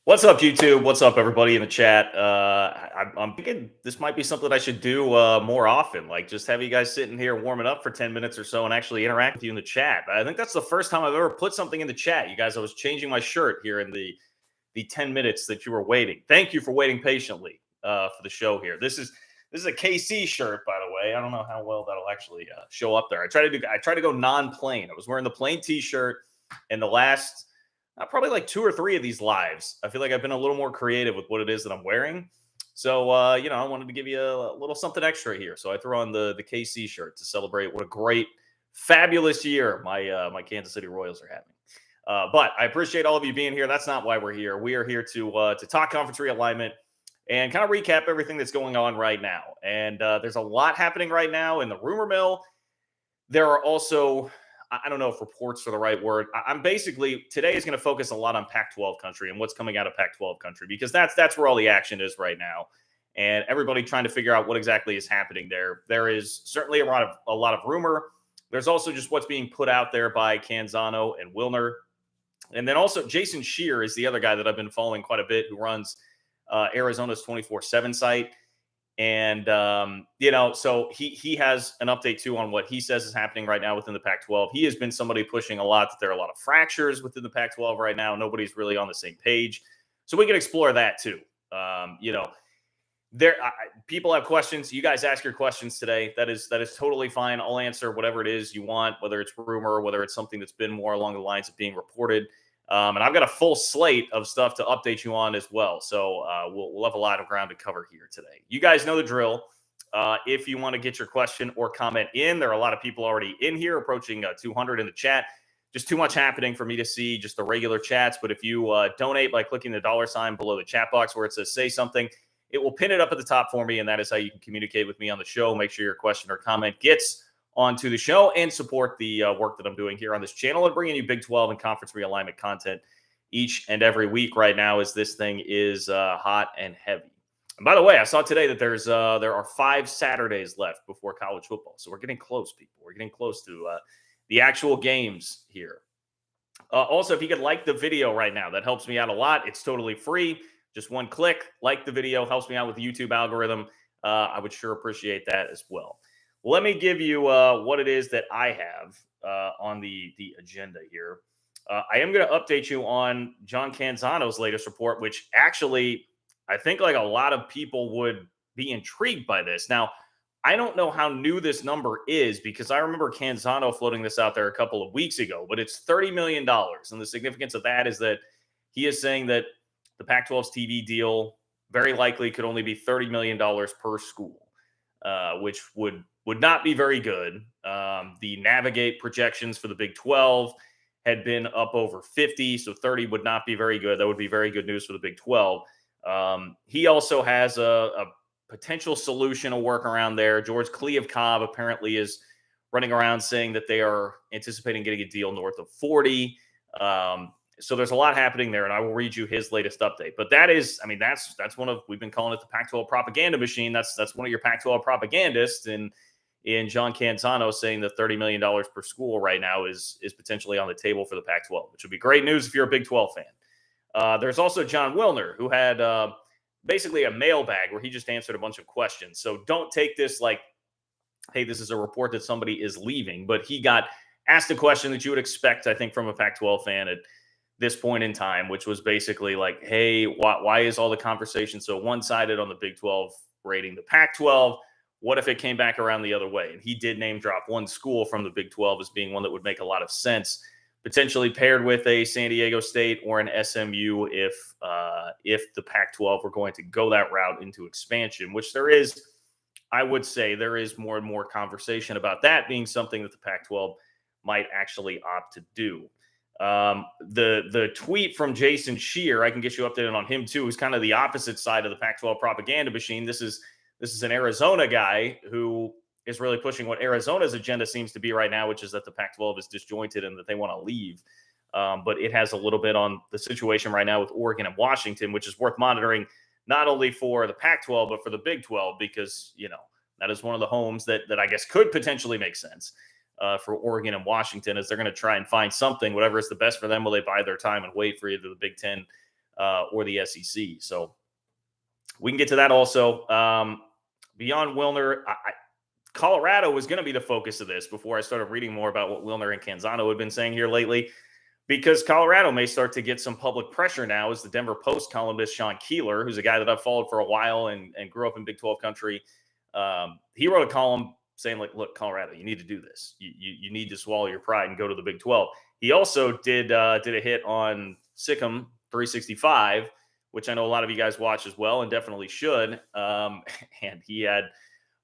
What's up, YouTube? What's up, everybody in the chat? I'm thinking this might be something I should do more often. Like, just have you guys sitting here warming up for 10 minutes or so and actually interact with you in the chat. I think that's the first time I've ever put something in the chat. You guys, I was changing my shirt here in the 10 minutes that you were waiting. Thank you for waiting patiently for the show here. This is a KC shirt, by the way. I don't know how well that'll actually show up there. I try to go non-plain. I was wearing the plain T-shirt in the last probably like two or three of these lives. I feel like I've been a little more creative with what it is that I'm wearing. So I wanted to give you a little something extra here. So I threw on the KC shirt to celebrate what a great, fabulous year my Kansas City Royals are having. But I appreciate all of you being here. That's not why we're here. We are here to talk conference realignment and kind of recap everything that's going on right now. And there's a lot happening right now in the rumor mill. There are also, I don't know if reports are the right word. I'm basically, today is going to focus a lot on Pac-12 country and what's coming out of Pac-12 country, because that's where all the action is right now. And everybody trying to figure out what exactly is happening there. There is certainly a lot of rumor. There's also just what's being put out there by Canzano and Wilner. And then also Jason Shear is the other guy that I've been following quite a bit, who runs Arizona's 24/7 site. And so he has an update too on what he says is happening right now within the Pac-12. He has been somebody pushing a lot that there are a lot of fractures within the Pac-12 right now. Nobody's really on the same page, so we can explore that too. People have questions. You guys ask your questions today. That is totally fine. I'll answer whatever it is you want, whether it's rumor, whether it's something that's been more along the lines of being reported. And I've got a full slate of stuff to update you on as well. So we'll have a lot of ground to cover here today. You guys know the drill. If you want to get your question or comment in, there are a lot of people already in here, approaching 200 in the chat. Just too much happening for me to see just the regular chats. But if you donate by clicking the $ below the chat box where it says say something, it will pin it up at the top for me. And that is how you can communicate with me on the show. Make sure your question or comment gets onto the show and support the work that I'm doing here on this channel and bringing you Big 12 and conference realignment content each and every week right now, as this thing is hot and heavy. And by the way, I saw today that there are 5 Saturdays left before college football. So we're getting close, people. We're getting close to the actual games here. Also, if you could like the video right now, that helps me out a lot. It's totally free. Just one click, like the video, helps me out with the YouTube algorithm. I would sure appreciate that as well. Let me give you what it is that I have on the agenda here. I am going to update you on John Canzano's latest report, which actually I think like a lot of people would be intrigued by this. Now, I don't know how new this number is, because I remember Canzano floating this out there a couple of weeks ago, but it's $30 million. And the significance of that is that he is saying that the Pac-12's TV deal very likely could only be $30 million per school, which would not be very good. The Navigate projections for the Big 12 had been up over 50, so 30 would not be very good. That would be very good news for the Big 12. He also has a potential solution, a workaround there. George Kliavkov apparently is running around saying that they are anticipating getting a deal north of 40. So there's a lot happening there, and I will read you his latest update. But that's one of, we've been calling it the Pac-12 propaganda machine. That's one of your Pac-12 propagandists in John Canzano, saying that $30 million per school right now is potentially on the table for the Pac-12, which would be great news if you're a Big 12 fan. There's also Jon Wilner, who had basically a mailbag where he just answered a bunch of questions. So don't take this like, hey, this is a report that somebody is leaving. But he got asked a question that you would expect, I think, from a Pac-12 fan at this point in time, which was basically like, hey, why is all the conversation so one-sided on the Big 12 rating the Pac-12? What if it came back around the other way? And he did name drop one school from the Big 12 as being one that would make a lot of sense, potentially paired with a San Diego State or an SMU if the Pac-12 were going to go that route into expansion, which there is, I would say, there is more and more conversation about that being something that the Pac-12 might actually opt to do. The tweet from Jason Shear, I can get you updated on him too, who's kind of the opposite side of the Pac-12 propaganda machine. This is an Arizona guy who is really pushing what Arizona's agenda seems to be right now, which is that the Pac-12 is disjointed and that they want to leave. But it has a little bit on the situation right now with Oregon and Washington, which is worth monitoring, not only for the Pac-12, but for the Big 12, because, that is one of the homes that I guess could potentially make sense for Oregon and Washington, as they're going to try and find something, whatever is the best for them. Will they buy their time and wait for either the Big 10 or the SEC. So we can get to that also. Beyond Wilner, Colorado was going to be the focus of this before I started reading more about what Wilner and Canzano had been saying here lately, because Colorado may start to get some public pressure now as the Denver Post columnist Sean Keeler, who's a guy that I've followed for a while and grew up in Big 12 country. He wrote a column saying, like, look, Colorado, you need to do this. You need to swallow your pride and go to the Big 12. He also did a hit on Sikkim 365, which I know a lot of you guys watch as well and definitely should. And he had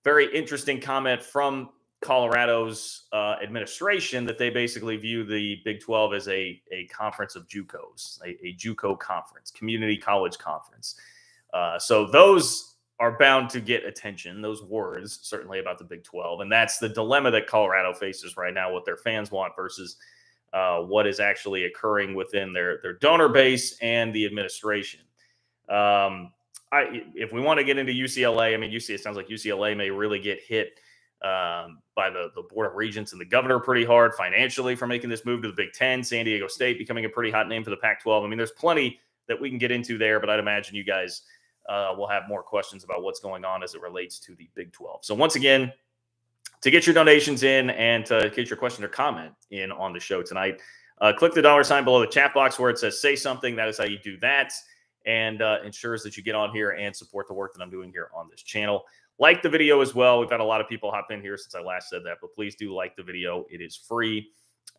very interesting comment from Colorado's administration that they basically view the Big 12 as a conference of JUCOs, a JUCO conference, community college conference. So those are bound to get attention, those words, certainly about the Big 12. And that's the dilemma that Colorado faces right now, what their fans want versus what is actually occurring within their donor base and the administration. If we want to get into UCLA, I mean, it sounds like UCLA may really get hit by the Board of Regents and the governor pretty hard financially for making this move to the Big Ten. San Diego State becoming a pretty hot name for the Pac-12. I mean, there's plenty that we can get into there, but I'd imagine you guys will have more questions about what's going on as it relates to the Big 12. So once again, to get your donations in and to get your question or comment in on the show tonight, click the $ below the chat box where it says say something. That is how you do that, and ensures that you get on here and support the work that I'm doing here on this channel. Like the video as well. We've had a lot of people hop in here since I last said that, but please do like the video. It is free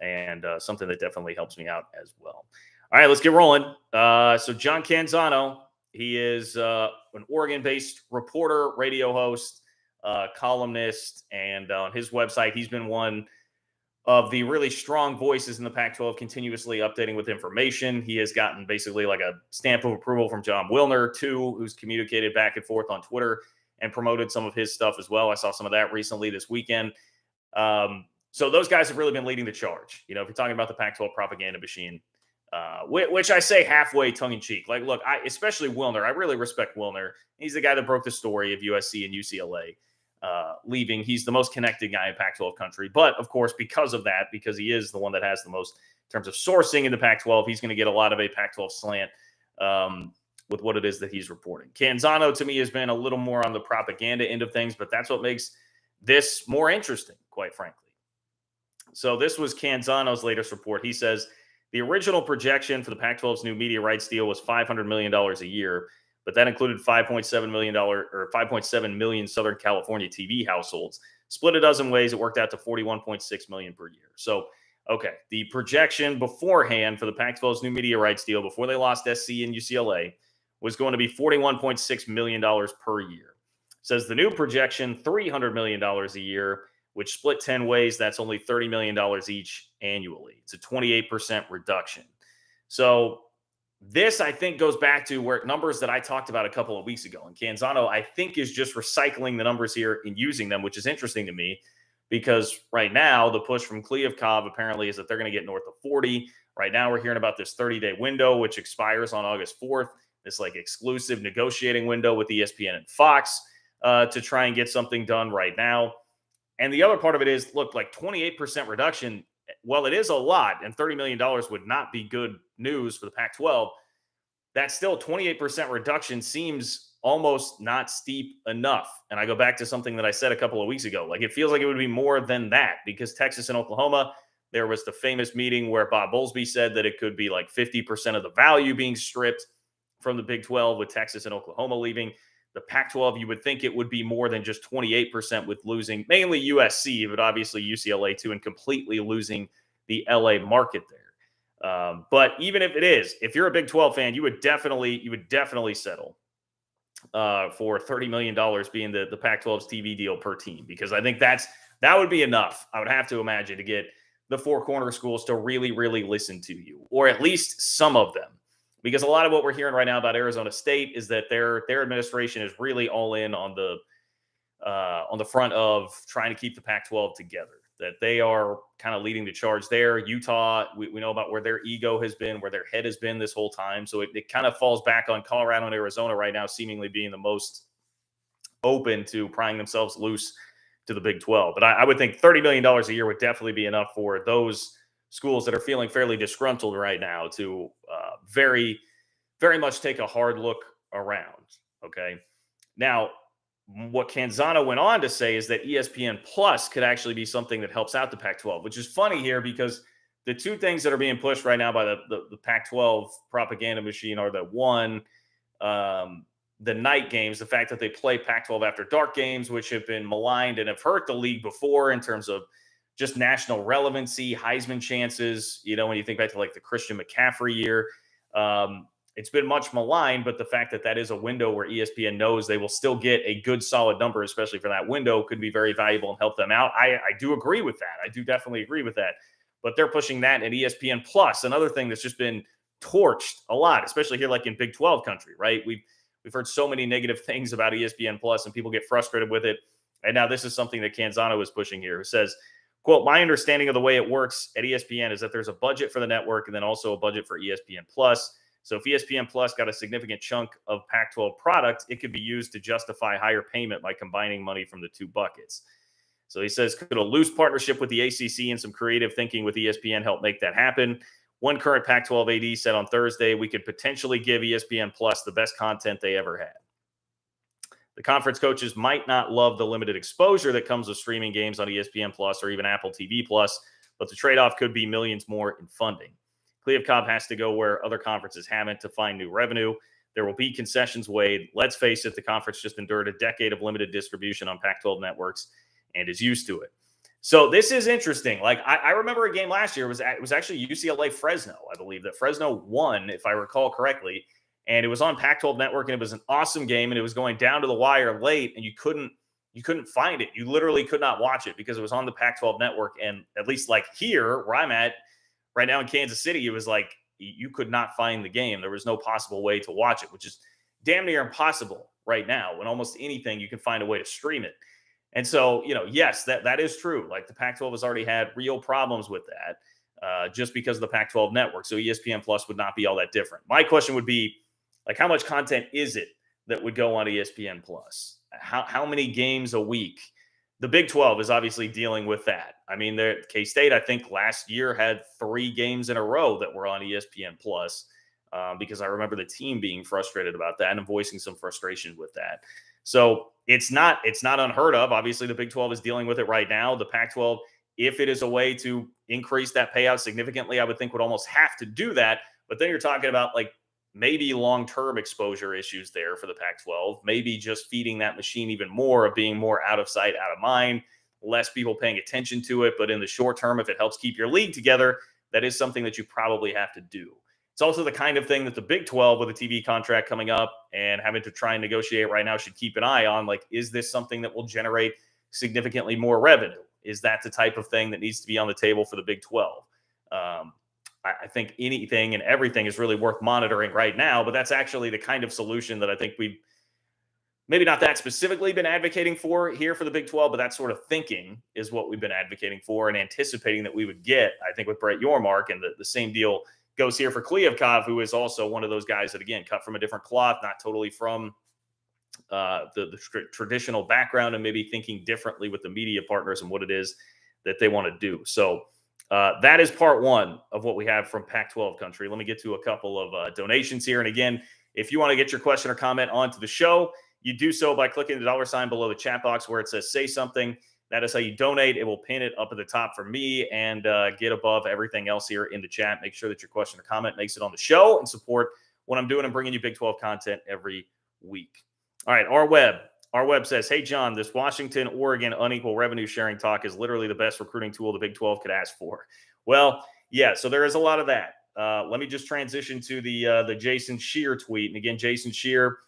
and something that definitely helps me out as well. All right, let's get rolling. So John Canzano, he is an Oregon-based reporter, radio host, columnist, and on his website, he's been one of the really strong voices in the Pac-12, continuously updating with information. He has gotten basically like a stamp of approval from Jon Wilner, too, who's communicated back and forth on Twitter and promoted some of his stuff as well. I saw some of that recently this weekend. So those guys have really been leading the charge. You know, if you're talking about the Pac-12 propaganda machine, which I say halfway tongue-in-cheek. Like, look, especially Wilner. I really respect Wilner. He's the guy that broke the story of USC and UCLA leaving. He's the most connected guy in Pac-12 country. But, of course, because of that, because he is the one that has the most in terms of sourcing in the Pac-12, he's going to get a lot of a Pac-12 slant with what it is that he's reporting. Canzano, to me, has been a little more on the propaganda end of things, but that's what makes this more interesting, quite frankly. So this was Canzano's latest report. He says, the original projection for the Pac-12's new media rights deal was $500 million a year, but that included $5.7 million Southern California TV households. Split a dozen ways, it worked out to $41.6 million per year. So, okay, the projection beforehand for the Pac-12's new media rights deal before they lost SC and UCLA was going to be $41.6 million per year. Says the new projection, $300 million a year, which split 10 ways, that's only $30 million each annually. It's a 28% reduction. So this, I think, goes back to where numbers that I talked about a couple of weeks ago. And Canzano, I think, is just recycling the numbers here and using them, which is interesting to me because right now the push from Kliavkov apparently is that they're going to get north of 40. Right now we're hearing about this 30-day window, which expires on August 4th, this like exclusive negotiating window with ESPN and Fox to try and get something done right now. And the other part of it is, look, like 28% reduction, well, it is a lot, and $30 million would not be good news for the Pac-12. That still 28% reduction seems almost not steep enough. And I go back to something that I said a couple of weeks ago. Like, it feels like it would be more than that because Texas and Oklahoma, there was the famous meeting where Bob Bowlesby said that it could be like 50% of the value being stripped from the Big 12 with Texas and Oklahoma leaving. The Pac-12, you would think it would be more than just 28% with losing mainly USC, but obviously UCLA too, and completely losing the LA market there. But even if it is, if you're a Big 12 fan, you would definitely settle for $30 million being the Pac-12's TV deal per team, because I think that would be enough. I would have to imagine to get the four corner schools to really, really listen to you, or at least some of them. Because a lot of what we're hearing right now about Arizona State is that their administration is really all in on the front of trying to keep the Pac-12 together. That they are kind of leading the charge there. Utah, we know about where their ego has been, where their head has been this whole time. So it kind of falls back on Colorado and Arizona right now, seemingly being the most open to prying themselves loose to the Big 12. But I would think $30 million a year would definitely be enough for those schools that are feeling fairly disgruntled right now to very very much take a hard look around. Okay. Now, what Canzano went on to say is that ESPN Plus could actually be something that helps out the Pac 12, which is funny here because the two things that are being pushed right now by the Pac 12 propaganda machine are um, the night games, the fact that they play Pac 12 after dark games, which have been maligned and have hurt the league before in terms of just national relevancy, Heisman chances. You know, when you think back to like the Christian McCaffrey year, it's been much maligned, but the fact that that is a window where ESPN knows they will still get a good solid number, especially for that window, could be very valuable and help them out. I do agree with that. I do definitely agree with that. But they're pushing that at ESPN Plus, another thing that's just been torched a lot, especially here like in Big 12 country, right? We've heard so many negative things about ESPN Plus and people get frustrated with it. And now this is something that Canzano is pushing here. It says, quote, my understanding of the way it works at ESPN is that there's a budget for the network and then also a budget for ESPN Plus. So if ESPN Plus got a significant chunk of Pac-12 product, it could be used to justify higher payment by combining money from the two buckets. So he says, could a loose partnership with the ACC and some creative thinking with ESPN help make that happen? One current Pac-12 AD said on Thursday, we could potentially give ESPN Plus the best content they ever had. The conference coaches might not love the limited exposure that comes with streaming games on ESPN Plus or even Apple TV Plus, but the trade-off could be millions more in funding. Kliavkoff has to go where other conferences haven't to find new revenue. There will be concessions weighed. Let's face it, the conference just endured a decade of limited distribution on Pac-12 networks and is used to it. So this is interesting. Like I remember a game last year. It was actually UCLA Fresno, I believe, that Fresno won, if I recall correctly. And it was on Pac-12 network, and it was an awesome game, and it was going down to the wire late, and you couldn't find it. You literally could not watch it because it was on the Pac-12 network. And at least like here where I'm at right now in Kansas City, it was like you could not find the game. There was no possible way to watch it, which is damn near impossible right now. When almost anything you can find a way to stream it. And so, yes, that is true. Like the Pac-12 has already had real problems with that just because of the Pac-12 network. So ESPN Plus would not be all that different. My question would be, like, how much content is it that would go on ESPN Plus? How many games a week? The Big 12 is obviously dealing with that. I mean, K-State, I think last year had 3 games in a row that were on ESPN Plus because I remember the team being frustrated about that and voicing some frustration with that. So it's not unheard of. Obviously, the Big 12 is dealing with it right now. The Pac-12, if it is a way to increase that payout significantly, I would think would almost have to do that. But then you're talking about like maybe long-term exposure issues there for the Pac-12, maybe just feeding that machine even more of being more out of sight, out of mind, less people paying attention to it. But in the short term, if it helps keep your league together, that is something that you probably have to do. It's also the kind of thing that the Big 12 with a TV contract coming up and having to try and negotiate right now should keep an eye on. Like, is this something that will generate significantly more revenue? Is that the type of thing that needs to be on the table for the Big 12? I think anything and everything is really worth monitoring right now, but that's actually the kind of solution that I think we've maybe not that specifically been advocating for here for the Big 12, but that sort of thinking is what we've been advocating for and anticipating that we would get, I think, with Brett Yormark. And the same deal goes here for Kliavkoff, who is also one of those guys that, again, cut from a different cloth, not totally from the traditional background, and maybe thinking differently with the media partners and what it is that they want to do. So that is part one of what we have from Pac-12 country. Let me get to a couple of donations here. And again, if you want to get your question or comment onto the show, you do so by clicking the $sign below the chat box where it says say something. That is how you donate. It will pin it up at the top for me and get above everything else here in the chat. Make sure that your question or comment makes it on the show and support what I'm doing and bringing you Big 12 content every week. All right, our web says, hey, John, this Washington-Oregon unequal revenue sharing talk is literally the best recruiting tool the Big 12 could ask for. Well, yeah, so there is a lot of that. Let me just transition to the Jason Scheer tweet. And again, Jason Scheer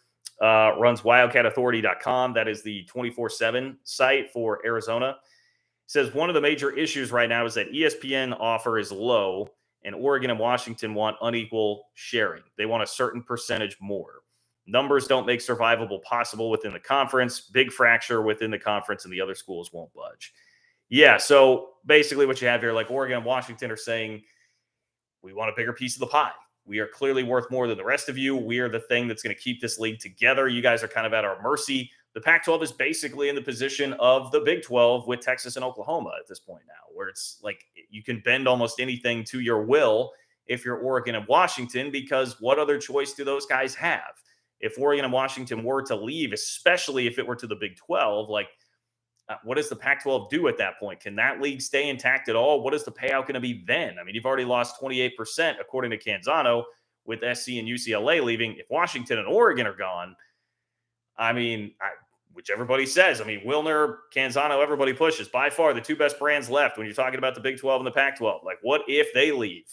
runs wildcatauthority.com. That is the 24/7 site for Arizona. He says one of the major issues right now is that ESPN offer is low, and Oregon and Washington want unequal sharing. They want a certain percentage more. Numbers don't make survivable possible within the conference. Big fracture within the conference, and the other schools won't budge. Yeah, so basically what you have here, like Oregon and Washington are saying, we want a bigger piece of the pie. We are clearly worth more than the rest of you. We are the thing that's going to keep this league together. You guys are kind of at our mercy. The Pac-12 is basically in the position of the Big 12 with Texas and Oklahoma at this point now, where it's like you can bend almost anything to your will if you're Oregon and Washington, because what other choice do those guys have? If Oregon and Washington were to leave, especially if it were to the Big 12, like what does the Pac 12 do at that point? Can that league stay intact at all? What is the payout going to be then? I mean, you've already lost 28%, according to Canzano, with SC and UCLA leaving. If Washington and Oregon are gone, I mean, which everybody says, I mean, Wilner, Canzano, everybody pushes by far the two best brands left when you're talking about the Big 12 and the Pac 12. Like, what if they leave?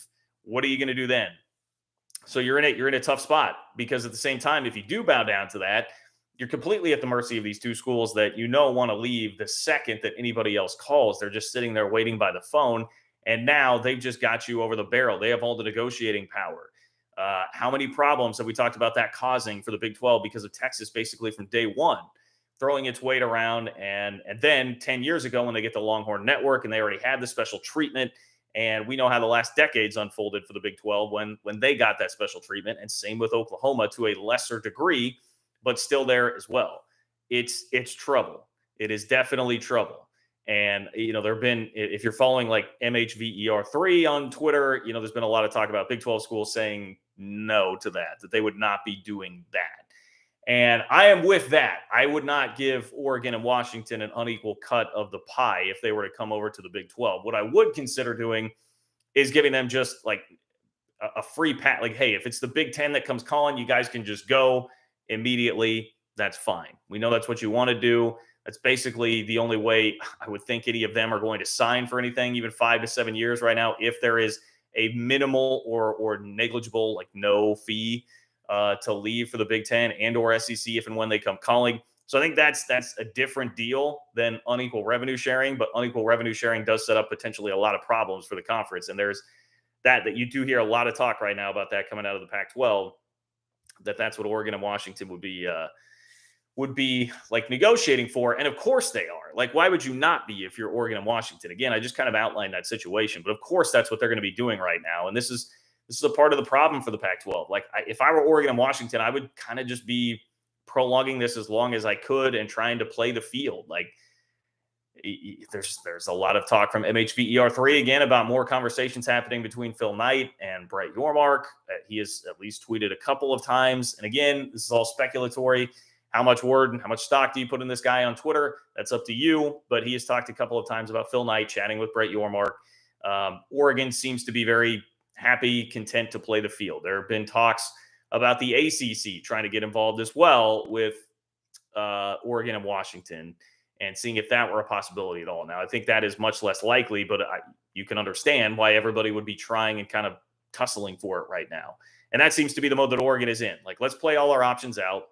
What are you going to do then? So you're in a tough spot, because at the same time, if you do bow down to that, you're completely at the mercy of these two schools that want to leave the second that anybody else calls. They're just sitting there waiting by the phone, and now they've just got you over the barrel. They have all the negotiating power. How many problems have we talked about that causing for the Big 12 because of Texas basically from day one, throwing its weight around? And then 10 years ago when they get the Longhorn Network and they already had the special treatment, and we know how the last decades unfolded for the Big 12 when they got that special treatment, and same with Oklahoma to a lesser degree, but still there as well. It's trouble. It is definitely trouble. And, there have been, if you're following like MHVER3 on Twitter, there's been a lot of talk about Big 12 schools saying no to that they would not be doing that. And I am with that. I would not give Oregon and Washington an unequal cut of the pie if they were to come over to the Big 12. What I would consider doing is giving them just like a free pass. Like, hey, if it's the Big 10 that comes calling, you guys can just go immediately. That's fine. We know that's what you want to do. That's basically the only way I would think any of them are going to sign for anything, even 5 to 7 years right now, if there is a minimal or negligible, like no fee to leave for the Big 10 and or SEC if and when they come calling. So I think that's a different deal than unequal revenue sharing, but unequal revenue sharing does set up potentially a lot of problems for the conference. And there's that you do hear a lot of talk right now about that coming out of the Pac-12, that's what Oregon and Washington would be like negotiating for. And of course they are. Like, why would you not be if you're Oregon and Washington? Again, I just kind of outlined that situation, but of course that's what they're going to be doing right now. And this is a part of the problem for the Pac-12. Like, if I were Oregon and Washington, I would kind of just be prolonging this as long as I could and trying to play the field. Like, there's a lot of talk from MHVER3 again about more conversations happening between Phil Knight and Brett Yormark. He has at least tweeted a couple of times. And again, this is all speculatory. How much word and how much stock do you put in this guy on Twitter? That's up to you. But he has talked a couple of times about Phil Knight chatting with Brett Yormark. Oregon seems to be very happy, content to play the field. There have been talks about the ACC trying to get involved as well with Oregon and Washington, and seeing if that were a possibility at all. Now, I think that is much less likely, but you can understand why everybody would be trying and kind of tussling for it right now. And that seems to be the mode that Oregon is in. Like, let's play all our options out.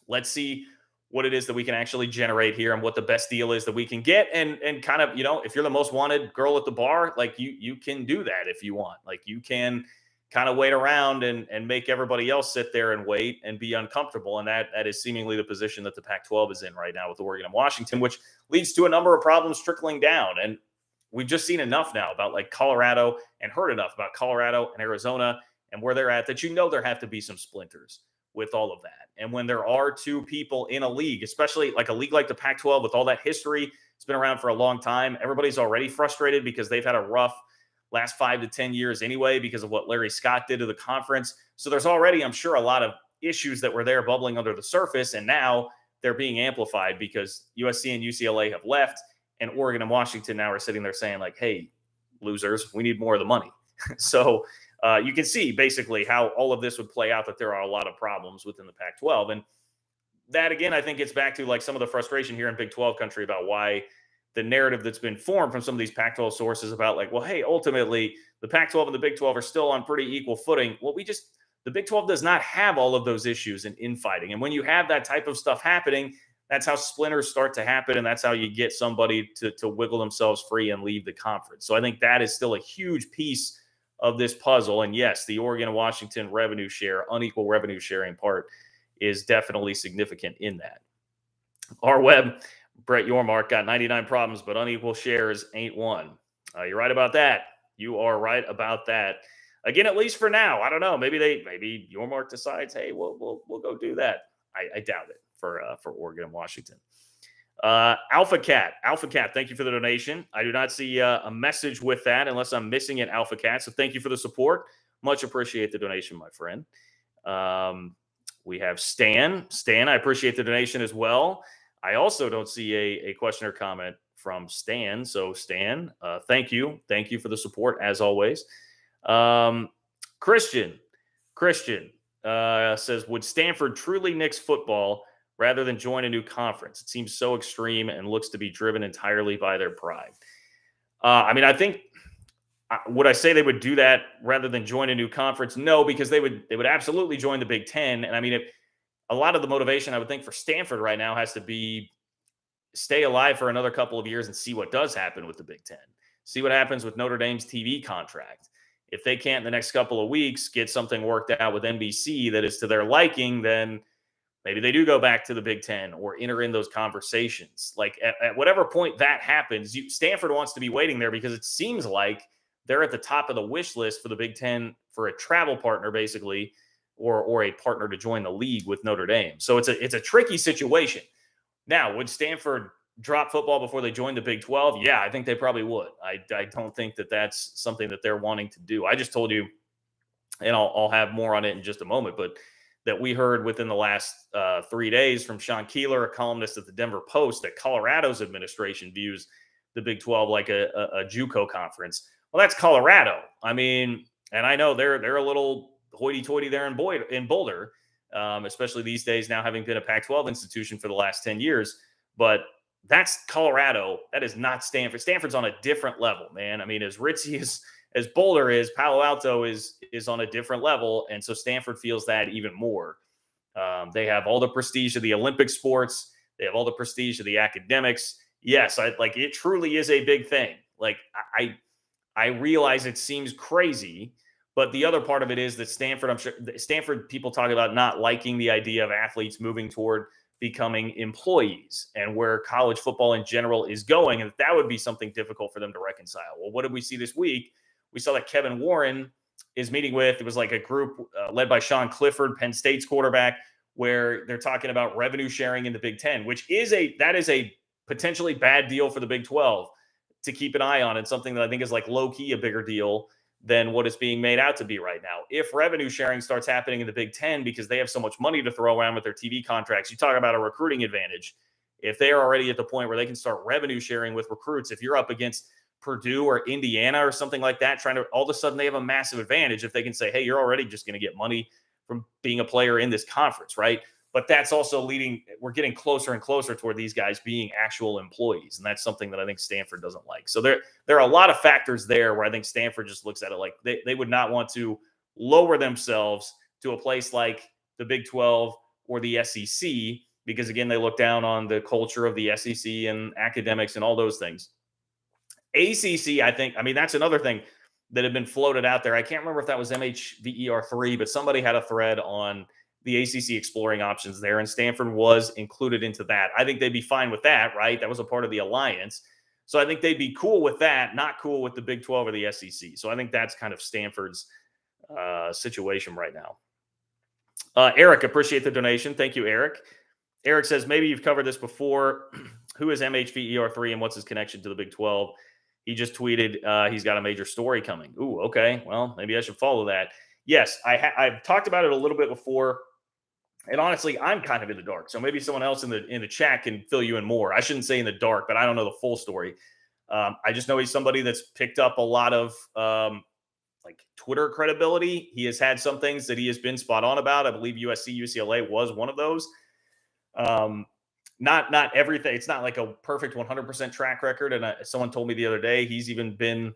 Let's see what it is that we can actually generate here and what the best deal is that we can get. And kind of, if you're the most wanted girl at the bar, like you can do that if you want. Like, you can kind of wait around and make everybody else sit there and wait and be uncomfortable. And that is seemingly the position that the Pac-12 is in right now with Oregon and Washington, which leads to a number of problems trickling down. And we've just seen enough now about like Colorado and heard enough about Colorado and Arizona and where they're at that there have to be some splinters with all of that. And when there are two people in a league, especially like a league like the Pac-12 with all that history, it's been around for a long time. Everybody's already frustrated because they've had a rough last 5 to 10 years anyway because of what Larry Scott did to the conference. So there's already, I'm sure, a lot of issues that were there bubbling under the surface, and now they're being amplified because USC and UCLA have left, and Oregon and Washington now are sitting there saying like, hey, losers, we need more of the money. So you can see basically how all of this would play out, that there are a lot of problems within the Pac-12. And that, again, I think gets back to like some of the frustration here in Big 12 country about why the narrative that's been formed from some of these Pac-12 sources about like, well, hey, ultimately the Pac-12 and the Big 12 are still on pretty equal footing. Well, the Big 12 does not have all of those issues and infighting. And when you have that type of stuff happening, that's how splinters start to happen. And that's how you get somebody to wiggle themselves free and leave the conference. So I think that is still a huge piece of this puzzle. And yes, the Oregon and Washington revenue share, unequal revenue sharing part is definitely significant in that. Our web, Brett Yormark got 99 problems, but unequal shares ain't one. You're right about that. You are right about that. Again, at least for now. I don't know. Maybe Yormark decides, hey, we'll go do that. I doubt it for Oregon and Washington. Alpha Cat, thank you for the donation. I do not see a message with that unless I'm missing it, Alpha Cat. So thank you for the support. Much appreciate the donation, my friend. We have Stan. Stan, I appreciate the donation as well. I also don't see a question or comment from Stan. So Stan, thank you. Thank you for the support as always. Christian says, would Stanford truly nix football rather than join a new conference? It seems so extreme and looks to be driven entirely by their pride. I mean, I think would I say they would do that rather than join a new conference? No, because they would absolutely join the Big Ten. And I mean, a lot of the motivation I would think for Stanford right now has to be stay alive for another couple of years and see what does happen with the Big Ten. See what happens with Notre Dame's TV contract. If they can't in the next couple of weeks get something worked out with NBC that is to their liking, then maybe they do go back to the Big Ten or enter in those conversations. Like at whatever point that happens, Stanford wants to be waiting there because it seems like they're at the top of the wish list for the Big Ten for a travel partner, basically, or a partner to join the league with Notre Dame. So it's a tricky situation. Now, would Stanford drop football before they join the Big 12? Yeah, I think they probably would. I don't think that that's something that they're wanting to do. I just told you, and I'll have more on it in just a moment, but that we heard within the last 3 days from Sean Keeler, a columnist at the Denver Post, that Colorado's administration views the Big 12 like a JUCO conference. Well, that's Colorado. I mean, and I know they're a little hoity-toity there in Boulder, especially these days now having been a Pac-12 institution for the last 10 years. But that's Colorado. That is not Stanford. Stanford's on a different level, man. I mean, as ritzy as Boulder is, Palo Alto is on a different level, and so Stanford feels that even more. They have all the prestige of the Olympic sports. They have all the prestige of the academics. Yes, it truly is a big thing. Like I realize it seems crazy, but the other part of it is that Stanford, I'm sure Stanford people talk about not liking the idea of athletes moving toward becoming employees and where college football in general is going. And that would be something difficult for them to reconcile. Well, what did we see this week? We saw that Kevin Warren is meeting with, it was like a group led by Sean Clifford, Penn State's quarterback, where they're talking about revenue sharing in the Big Ten, which is a potentially bad deal for the Big 12 to keep an eye on, and something that I think is like low key a bigger deal than what is being made out to be right now. If revenue sharing starts happening in the Big Ten because they have so much money to throw around with their TV contracts, you talk about a recruiting advantage. If they are already at the point where they can start revenue sharing with recruits, if you're up against Purdue or Indiana or something like that, trying to all of a sudden they have a massive advantage if they can say, hey, you're already just going to get money from being a player in this conference, right? But that's also we're getting closer and closer toward these guys being actual employees. And that's something that I think Stanford doesn't like. So there are a lot of factors there where I think Stanford just looks at it like they would not want to lower themselves to a place like the Big 12 or the SEC, because again, they look down on the culture of the SEC and academics and all those things. ACC, I mean, that's another thing that had been floated out there. I can't remember if that was MHVER3, but somebody had a thread on the ACC exploring options there, and Stanford was included into that. I think they'd be fine with that, right? That was a part of the alliance. So I think they'd be cool with that, not cool with the Big 12 or the SEC. So I think that's kind of Stanford's situation right now. Eric, appreciate the donation. Thank you, Eric. Eric says, maybe you've covered this before. Who is MHVER3 and what's his connection to the Big 12? He just tweeted he's got a major story coming. Ooh, okay. Well, maybe I should follow that. Yes, I've talked about it a little bit before. And honestly, I'm kind of in the dark. So maybe someone else in the chat can fill you in more. I shouldn't say in the dark, but I don't know the full story. I just know he's somebody that's picked up a lot of like Twitter credibility. He has had some things that he has been spot on about. I believe USC, UCLA was one of those. Not everything. It's not like a perfect 100% track record. And someone told me the other day, he's even been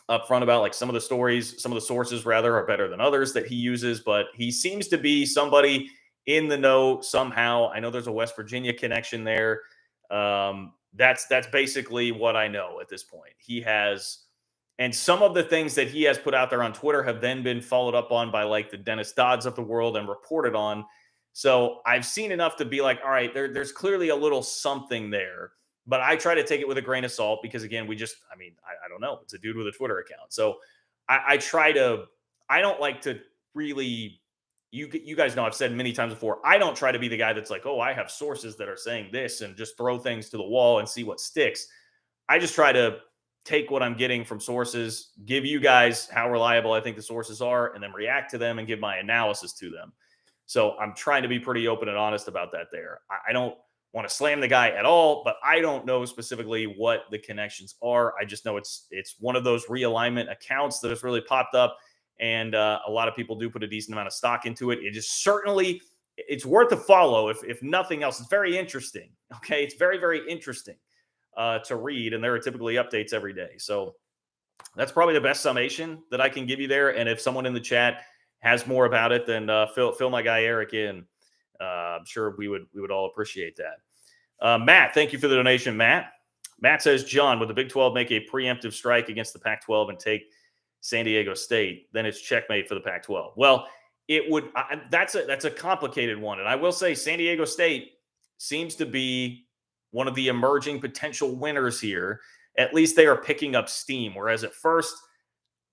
upfront about like some of the stories, some of the sources rather are better than others that he uses, but he seems to be somebody in the know somehow. I know there's a West Virginia connection there. That's basically what I know at this point. He has, and some of the things that he has put out there on Twitter have then been followed up on by like the Dennis Dodds of the world and reported on. So I've seen enough to be like, all right, there's clearly a little something there, but I try to take it with a grain of salt because again, I don't know. It's a dude with a Twitter account. So I don't like to really, you guys know I've said many times before, I don't try to be the guy that's like, oh, I have sources that are saying this and just throw things to the wall and see what sticks. I just try to take what I'm getting from sources, give you guys how reliable I think the sources are, and then react to them and give my analysis to them. So I'm trying to be pretty open and honest about that there. I don't want to slam the guy at all, but I don't know specifically what the connections are. I just know it's one of those realignment accounts that has really popped up, and a lot of people do put a decent amount of stock into it. It is certainly it's worth a follow if nothing else. It's very interesting. Okay, it's very very interesting to read, and there are typically updates every day. So that's probably the best summation that I can give you there. And if someone in the chat has more about it, then fill my guy Eric in. I'm sure we would all appreciate that. Matt, thank you for the donation, Matt. Matt says, John, would the Big 12 make a preemptive strike against the Pac-12 and take San Diego State? Then it's checkmate for the Pac-12. Well, it would. That's a complicated one, and I will say San Diego State seems to be one of the emerging potential winners here. At least they are picking up steam. Whereas at first,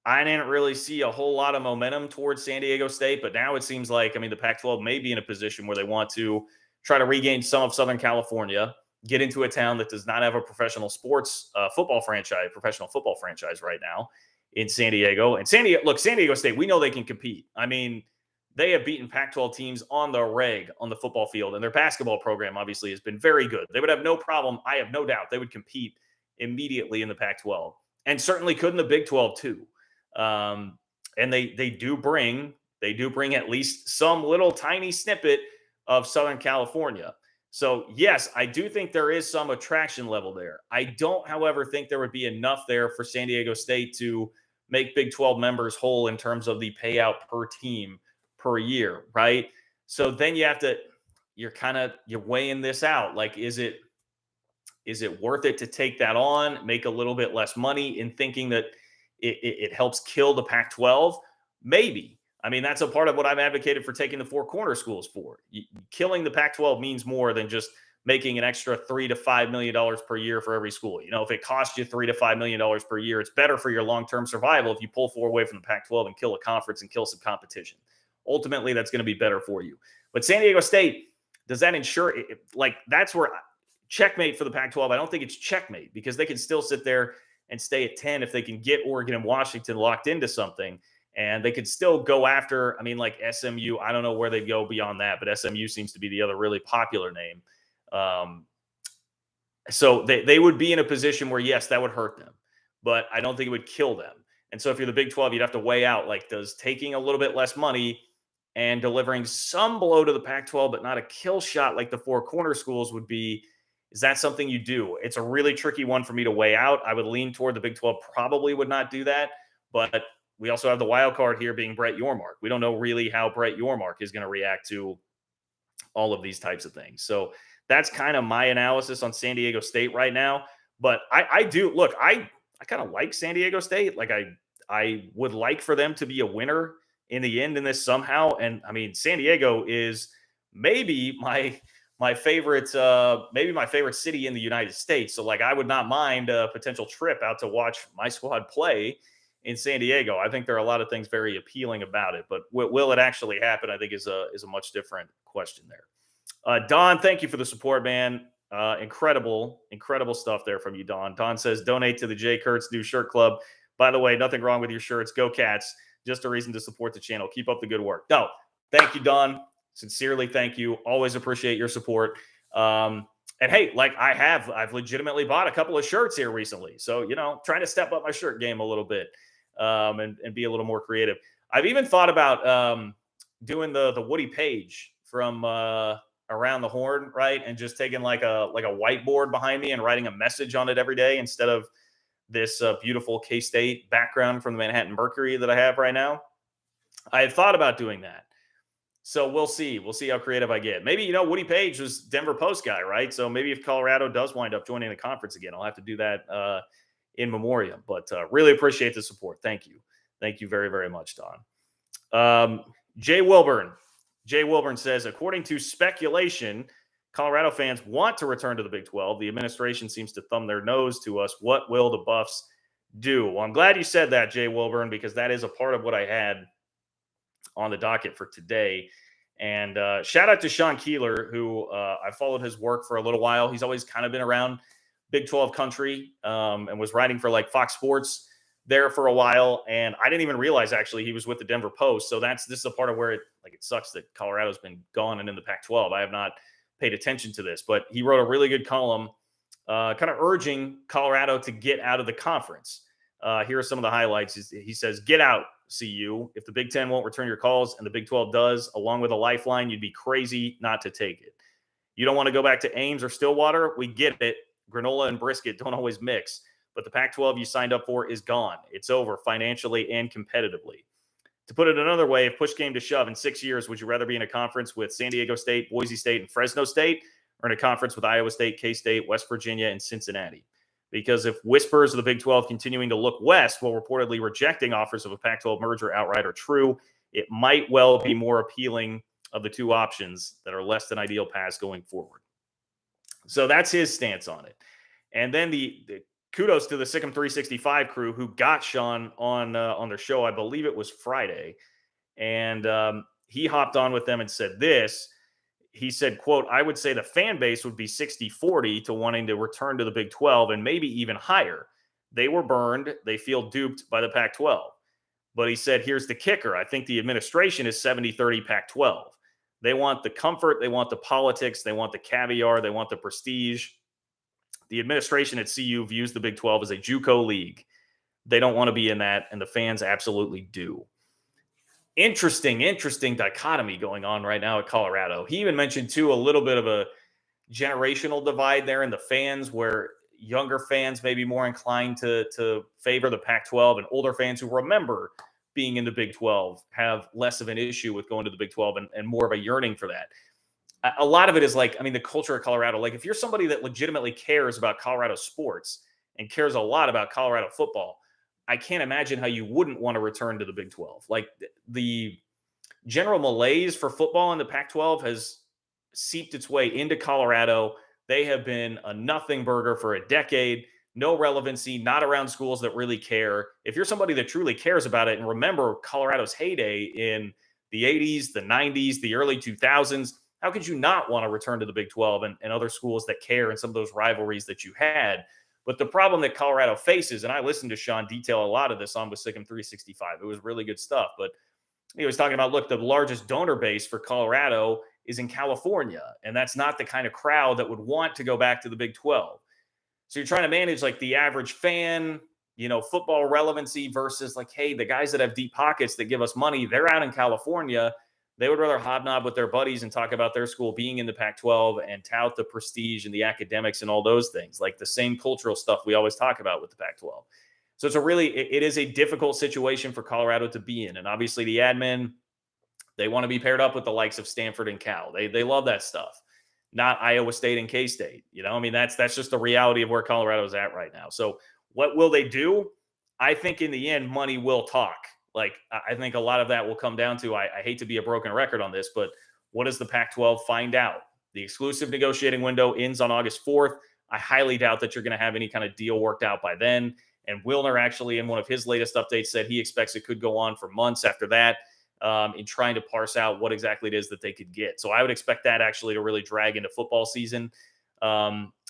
I didn't really see a whole lot of momentum towards San Diego State, but now it seems like, the Pac-12 may be in a position where they want to try to regain some of Southern California, get into a town that does not have a professional football franchise right now in San Diego. And San Diego State, we know they can compete. They have beaten Pac-12 teams on the reg on the football field, and their basketball program obviously has been very good. They would have no problem. I have no doubt they would compete immediately in the Pac-12, and certainly could in the Big 12 too. And they do bring at least some little tiny snippet of Southern California. So yes, I do think there is some attraction level there. I don't, however, think there would be enough there for San Diego State to make Big 12 members whole in terms of the payout per team per year, right? So then you're weighing this out. Like, is it worth it to take that on, make a little bit less money in thinking that it helps kill the Pac-12? Maybe. That's a part of what I've advocated for taking the four corner schools for. Killing the Pac-12 means more than just making an extra $3 to $5 million per year for every school. If it costs you $3 to $5 million per year, it's better for your long-term survival if you pull four away from the Pac-12 and kill a conference and kill some competition. Ultimately, that's going to be better for you. But San Diego State, does that ensure it? Like, that's where checkmate for the Pac-12. I don't think it's checkmate, because they can still sit there and stay at 10 if they can get Oregon and Washington locked into something. And they could still go after, like SMU. I don't know where they'd go beyond that, but SMU seems to be the other really popular name. So they would be in a position where, yes, that would hurt them, but I don't think it would kill them. And so if you're the Big 12, you'd have to weigh out, like, does taking a little bit less money and delivering some blow to the Pac-12, but not a kill shot like the four corner schools would be, is that something you do? It's a really tricky one for me to weigh out. I would lean toward the Big 12 probably would not do that, but we also have the wild card here being Brett Yormark. We don't know really how Brett Yormark is going to react to all of these types of things. So that's kind of my analysis on San Diego State right now. But I kind of like San Diego State. Like, I would like for them to be a winner in the end in this somehow. And San Diego is maybe my favorite city in the United States. So, like, I would not mind a potential trip out to watch my squad play in San Diego. I think there are a lot of things very appealing about it, but will it actually happen? I think is a much different question there. Don, thank you for the support, man. Incredible stuff there from you, Don. Don says, donate to the Jay Kurtz New Shirt Club. By the way, nothing wrong with your shirts. Go Cats. Just a reason to support the channel. Keep up the good work. No, thank you, Don. Sincerely, thank you. Always appreciate your support. And hey, like, I've legitimately bought a couple of shirts here recently. So, trying to step up my shirt game a little bit, and be a little more creative. I've even thought about doing the Woody Page from Around the Horn, right? And just taking like a whiteboard behind me and writing a message on it every day instead of this beautiful K-State background from the Manhattan Mercury that I have right now. I had thought about doing that. So we'll see. We'll see how creative I get. Maybe, Woody Page was Denver Post guy, right? So maybe if Colorado does wind up joining the conference again, I'll have to do that in memoriam. But really appreciate the support. Thank you. Thank you very, very much, Don. Jay Wilburn says, according to speculation, Colorado fans want to return to the Big 12. The administration seems to thumb their nose to us. What will the Buffs do? Well, I'm glad you said that, Jay Wilburn, because that is a part of what I had on the docket for today. And shout out to Sean Keeler, who I followed his work for a little while. He's always kind of been around Big 12 country, and was writing for like Fox Sports there for a while. And I didn't even realize actually he was with the Denver Post. So this is a part of where it sucks that Colorado's been gone and in the Pac-12. I have not paid attention to this, but he wrote a really good column kind of urging Colorado to get out of the conference. Here are some of the highlights. He says, "Get out, CU. If the Big Ten won't return your calls and the Big 12 does, along with a lifeline, you'd be crazy not to take it. You don't want to go back to Ames or Stillwater? We get it. Granola and brisket don't always mix. But the Pac-12 you signed up for is gone. It's over financially and competitively. To put it another way, if push came to shove in 6 years, would you rather be in a conference with San Diego State, Boise State, and Fresno State, or in a conference with Iowa State, K-State, West Virginia, and Cincinnati? Because if whispers of the Big 12 continuing to look west while reportedly rejecting offers of a Pac-12 merger outright are true, it might well be more appealing of the two options that are less than ideal paths going forward." So that's his stance on it. And then the kudos to the Sikkim 365 crew who got Sean on their show. I believe it was Friday. And he hopped on with them and said this. He said, quote, "I would say the fan base would be 60-40 to wanting to return to the Big 12 and maybe even higher. They were burned. They feel duped by the Pac-12. But he said, here's the kicker. I think the administration is 70-30 Pac-12. They want the comfort. They want the politics. They want the caviar. They want the prestige. The administration at CU views the Big 12 as a JUCO league. They don't want to be in that, and the fans absolutely do." Interesting dichotomy going on right now at Colorado. He even mentioned, too, a little bit of a generational divide there in the fans where younger fans may be more inclined to favor the Pac-12, and older fans who remember being in the Big 12 have less of an issue with going to the Big 12 and more of a yearning for that. A lot of it is the culture of Colorado. Like, if you're somebody that legitimately cares about Colorado sports and cares a lot about Colorado football, I can't imagine how you wouldn't want to return to the Big 12. Like, the general malaise for football in the Pac-12 has seeped its way into Colorado. They have been a nothing burger for a decade, no relevancy, not around schools that really care. If you're somebody that truly cares about it and remember Colorado's heyday in the 80s, the 90s, the early 2000s, how could you not want to return to the Big 12 and other schools that care and some of those rivalries that you had? But the problem that Colorado faces, and I listened to Sean detail a lot of this on with Sikkim 365. It was really good stuff. But he was talking about, look, the largest donor base for Colorado is in California. And that's not the kind of crowd that would want to go back to the Big 12. So you're trying to manage the average fan, football relevancy versus hey, the guys that have deep pockets that give us money, they're out in California. They would rather hobnob with their buddies and talk about their school being in the Pac-12 and tout the prestige and the academics and all those things, like the same cultural stuff we always talk about with the Pac-12. So it is a difficult situation for Colorado to be in. And obviously the admin, they want to be paired up with the likes of Stanford and Cal. They love that stuff, not Iowa State and K-State. That's just the reality of where Colorado's at right now. So what will they do? I think in the end, money will talk. I think a lot of that will come down to, I hate to be a broken record on this, but what does the Pac-12 find out? The exclusive negotiating window ends on August 4th. I highly doubt that you're going to have any kind of deal worked out by then. And Wilner actually, in one of his latest updates, said he expects it could go on for months after that in trying to parse out what exactly it is that they could get. So I would expect that actually to really drag into football season.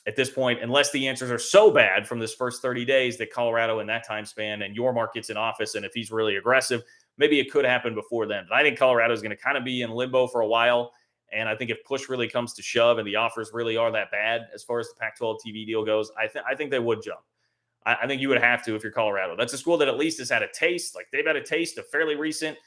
At this point, unless the answers are so bad from this first 30 days that Colorado in that time span and Yormark gets in office, and if he's really aggressive, maybe it could happen before then. But I think Colorado is going to kind of be in limbo for a while. And I think if push really comes to shove and the offers really are that bad as far as the Pac-12 TV deal goes, I think they would jump. I think you would have to if you're Colorado. That's a school that at least has had a taste. They've had a taste of fairly recent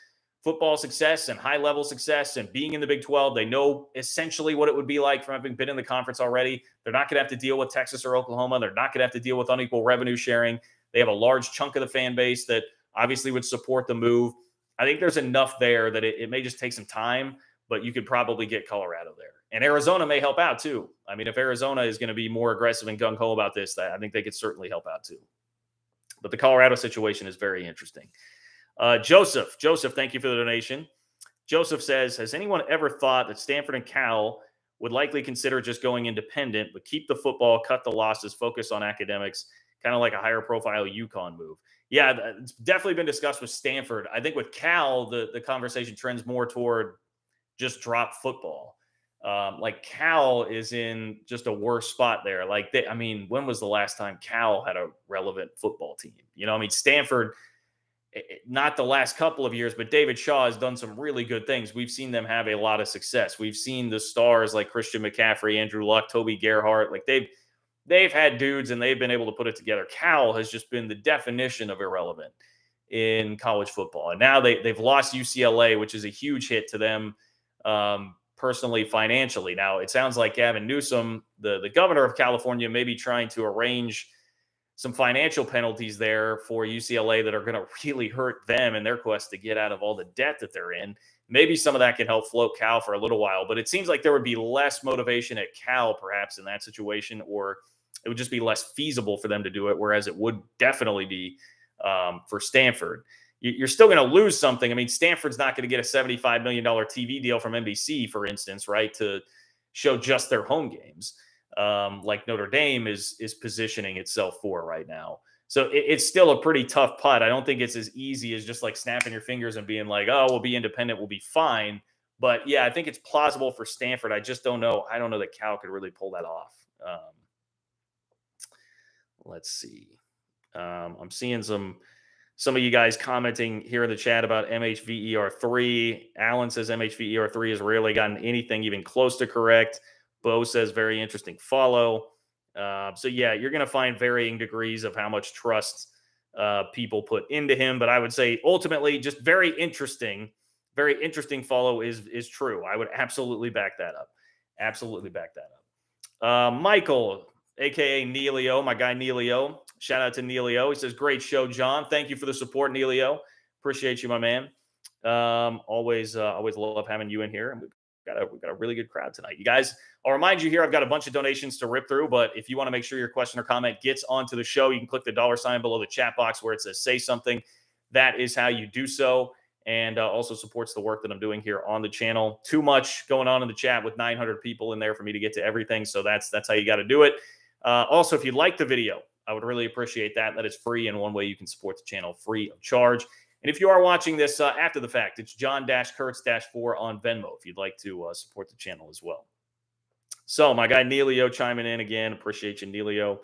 football success and high-level success and being in the Big 12. They know essentially what it would be like from having been in the conference already. They're not going to have to deal with Texas or Oklahoma. They're not going to have to deal with unequal revenue sharing. They have a large chunk of the fan base that obviously would support the move. I think there's enough there that it may just take some time, but you could probably get Colorado there. And Arizona may help out too. If Arizona is going to be more aggressive and gung-ho about this, I think they could certainly help out too. But the Colorado situation is very interesting. Joseph, thank you for the donation. Joseph says, has anyone ever thought that Stanford and Cal would likely consider just going independent, but keep the football, cut the losses, focus on academics, kind of like a higher profile UConn move? Yeah, it's definitely been discussed with Stanford. I think with Cal, the conversation trends more toward just drop football. Like Cal is in just a worse spot there. Like I mean, when was the last time Cal had a relevant football team? You know, I mean, Stanford, not the last couple of years, but David Shaw has done some really good things. We've seen them have a lot of success. We've seen the stars like Christian McCaffrey, Andrew Luck, Toby Gerhart. Like they've had dudes and they've been able to put it together. Cal has just been the definition of irrelevant in college football. And now they've lost UCLA, which is a huge hit to them personally, financially. Now, it sounds like Gavin Newsom, the governor of California, may be trying to arrange some financial penalties there for UCLA that are going to really hurt them in their quest to get out of all the debt that they're in. Maybe some of that can help float Cal for a little while, but it seems like there would be less motivation at Cal perhaps in that situation, or it would just be less feasible for them to do it, whereas it would definitely be for Stanford. You're still going to lose something. I mean, Stanford's not going to get a $75 million TV deal from NBC, for instance, right, to show just their home games, like Notre Dame is positioning itself for right now. So it's still a pretty tough putt. I don't think it's as easy as just like snapping your fingers and being like, oh, we'll be independent, we'll be fine. But yeah, I think it's plausible for Stanford. I just don't know. I don't know that Cal could really pull that off. Let's see. I'm seeing some of you guys commenting here in the chat about MHVER3. Alan says MHVER3 has rarely gotten anything even close to correct. Bo says very interesting follow. So yeah, you're going to find varying degrees of how much trust people put into him. But I would say ultimately just very interesting follow is true. I would absolutely back that up. Absolutely back that up. Michael, aka Neilio, my guy Neilio. Shout out to Neilio. He says, great show, John. Thank you for the support, Neilio. Appreciate you, my man. Always love having you in here. And we've got a really good crowd tonight. You guys, I'll remind you here, I've got a bunch of donations to rip through, but if you want to make sure your question or comment gets onto the show, you can click the $ below the chat box where it says say something. That is how you do so. And also supports the work that I'm doing here on the channel. Too much going on in the chat with 900 people in there for me to get to everything. So that's how you got to do it. Also, if you like the video, I would really appreciate that. That is free, and one way you can support the channel free of charge. And if you are watching this after the fact, it's John-Kurtz-4 on Venmo if you'd like to support the channel as well. So my guy Neilio chiming in again. Appreciate you, Neilio.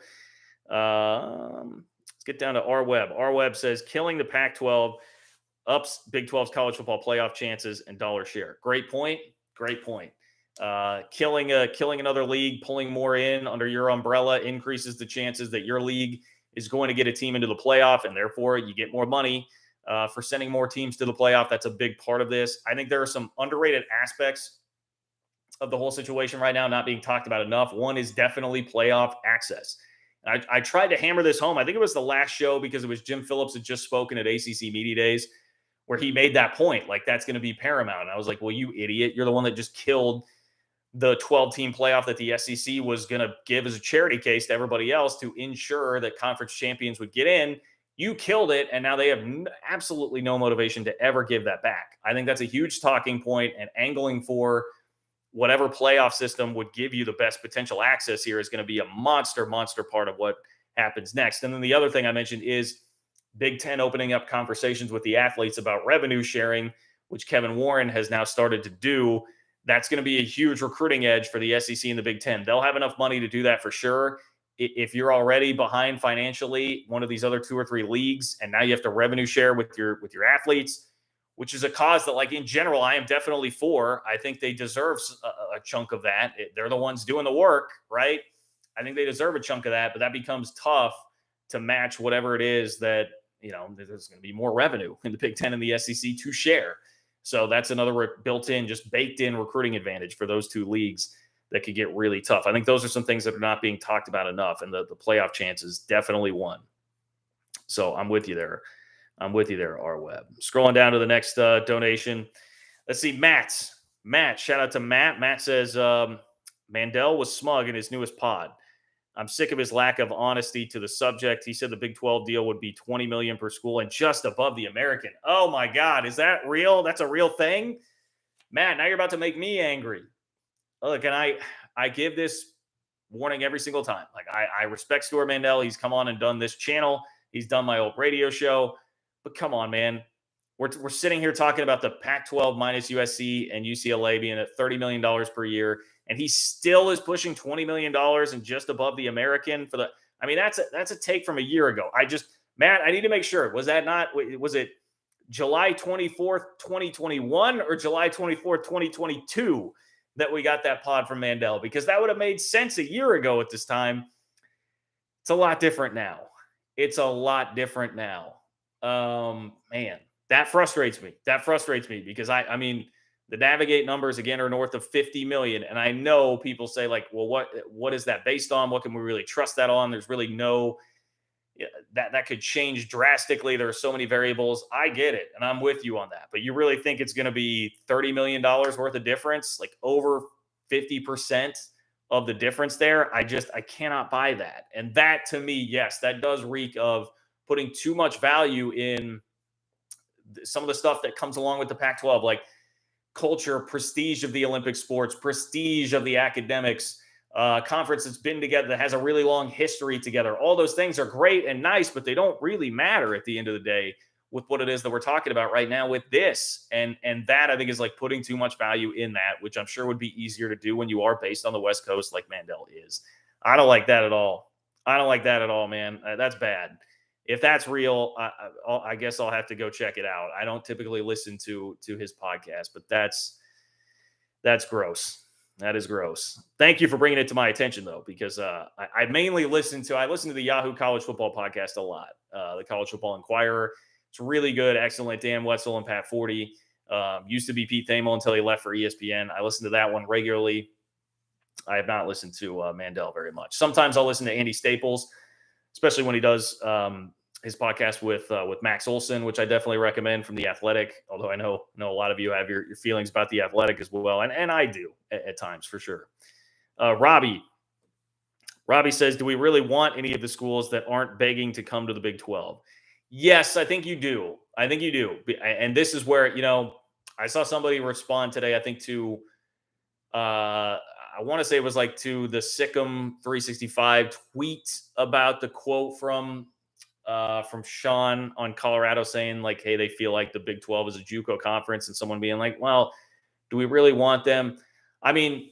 Let's get down to R-Web. R-Web says, killing the Pac-12 ups Big 12's college football playoff chances and dollar share. Great point. Great point. Killing another league, pulling more in under your umbrella increases the chances that your league is going to get a team into the playoff, and therefore you get more money for sending more teams to the playoff. That's a big part of this. I think there are some underrated aspects of the whole situation right now not being talked about enough. One is definitely playoff access. I tried to hammer this home. I think it was the last show because it was Jim Phillips had just spoken at ACC Media Days where he made that point. Like, that's going to be paramount. And I was like, well, you idiot. You're the one that just killed the 12-team playoff that the SEC was going to give as a charity case to everybody else to ensure that conference champions would get in. You killed it, and now they have absolutely no motivation to ever give that back. I think that's a huge talking point, and angling for whatever playoff system would give you the best potential access here is going to be a monster part of what happens next. And then the other thing I mentioned is Big Ten opening up conversations with the athletes about revenue sharing, which Kevin Warren has now started to do. That's going to be a huge recruiting edge for the SEC and the Big Ten. They'll have enough money to do that for sure. If you're already behind financially one of these other 2 or 3 leagues, and now you have to revenue share with your athletes, which is a cause that, like, in general, I am definitely for. I think they deserve a chunk of that. They're the ones doing the work, right? I think they deserve a chunk of that, but that becomes tough to match whatever it is that, you know, there's going to be more revenue in the Big Ten and the SEC to share. So that's another built-in, just baked-in recruiting advantage for those 2 leagues that could get really tough. I think those are some things that are not being talked about enough, and the playoff chances definitely one. So I'm with you there. R-Web. Scrolling down to the next donation. Let's see, Matt, shout out to Matt. Matt says, Mandel was smug in his newest pod. I'm sick of his lack of honesty to the subject. He said the Big 12 deal would be $20 million per school and just above the American. Oh my God, is that real? That's a real thing? Matt, now you're about to make me angry. Look, and I give this warning every single time. Like, I respect Stuart Mandel. He's come on and done this channel He's done my old radio show. But come on, man. We're sitting here talking about the Pac-12 minus USC and UCLA being at $30 million per year, and he still is pushing $20 million and just above the American for the. I mean, that's a take from a year ago. Matt, I need to make sure. Was it July 24th, 2021 or July 24th, 2022 that we got that pod from Mandel? Because that would have made sense a year ago at this time. It's a lot different now. Man, that frustrates me. Because I mean, the Navigate numbers again are north of 50 million. And I know people say like, well, what is that based on? What can we really trust that on? There's really no, that could change drastically. There are so many variables. I get it. And I'm with you on that, but you really think it's going to be $30 million worth of difference, like over 50% of the difference there? I cannot buy that. And that to me, yes, that does reek of putting too much value in some of the stuff that comes along with the Pac-12, like culture, prestige of the Olympic sports, prestige of the academics, conference that's been together, that has a really long history together. All those things are great and nice, but they don't really matter at the end of the day with what it is that we're talking about right now with this. And that I think is like putting too much value in that, which I'm sure would be easier to do when you are based on the West Coast like Mandel is. I don't like that at all. Man. That's bad. If that's real, I guess I'll have to go check it out. I don't typically listen to his podcast, but that's gross. That is gross. Thank you for bringing it to my attention, though, because I mainly listen to the Yahoo College Football podcast a lot, the College Football Inquirer. It's really good, excellent. Dan Wetzel and Pat Forty. Used to be Pete Thamel until he left for ESPN. I listen to that one regularly. I have not listened to Mandel very much. Sometimes I'll listen to Andy Staples, especially when he does his podcast with Max Olson, which I definitely recommend, from The Athletic. Although I know a lot of you have your feelings about The Athletic as well, and I do at times for sure. Robbie says, do we really want any of the schools that aren't begging to come to the Big 12? Yes, I think you do. And this is where, I saw somebody respond today, I think to I want to say it was like to the Sikkim 365 tweet about the quote from Sean on Colorado saying like, hey, they feel like the Big 12 is a JUCO conference, and someone being like, well, do we really want them? I mean,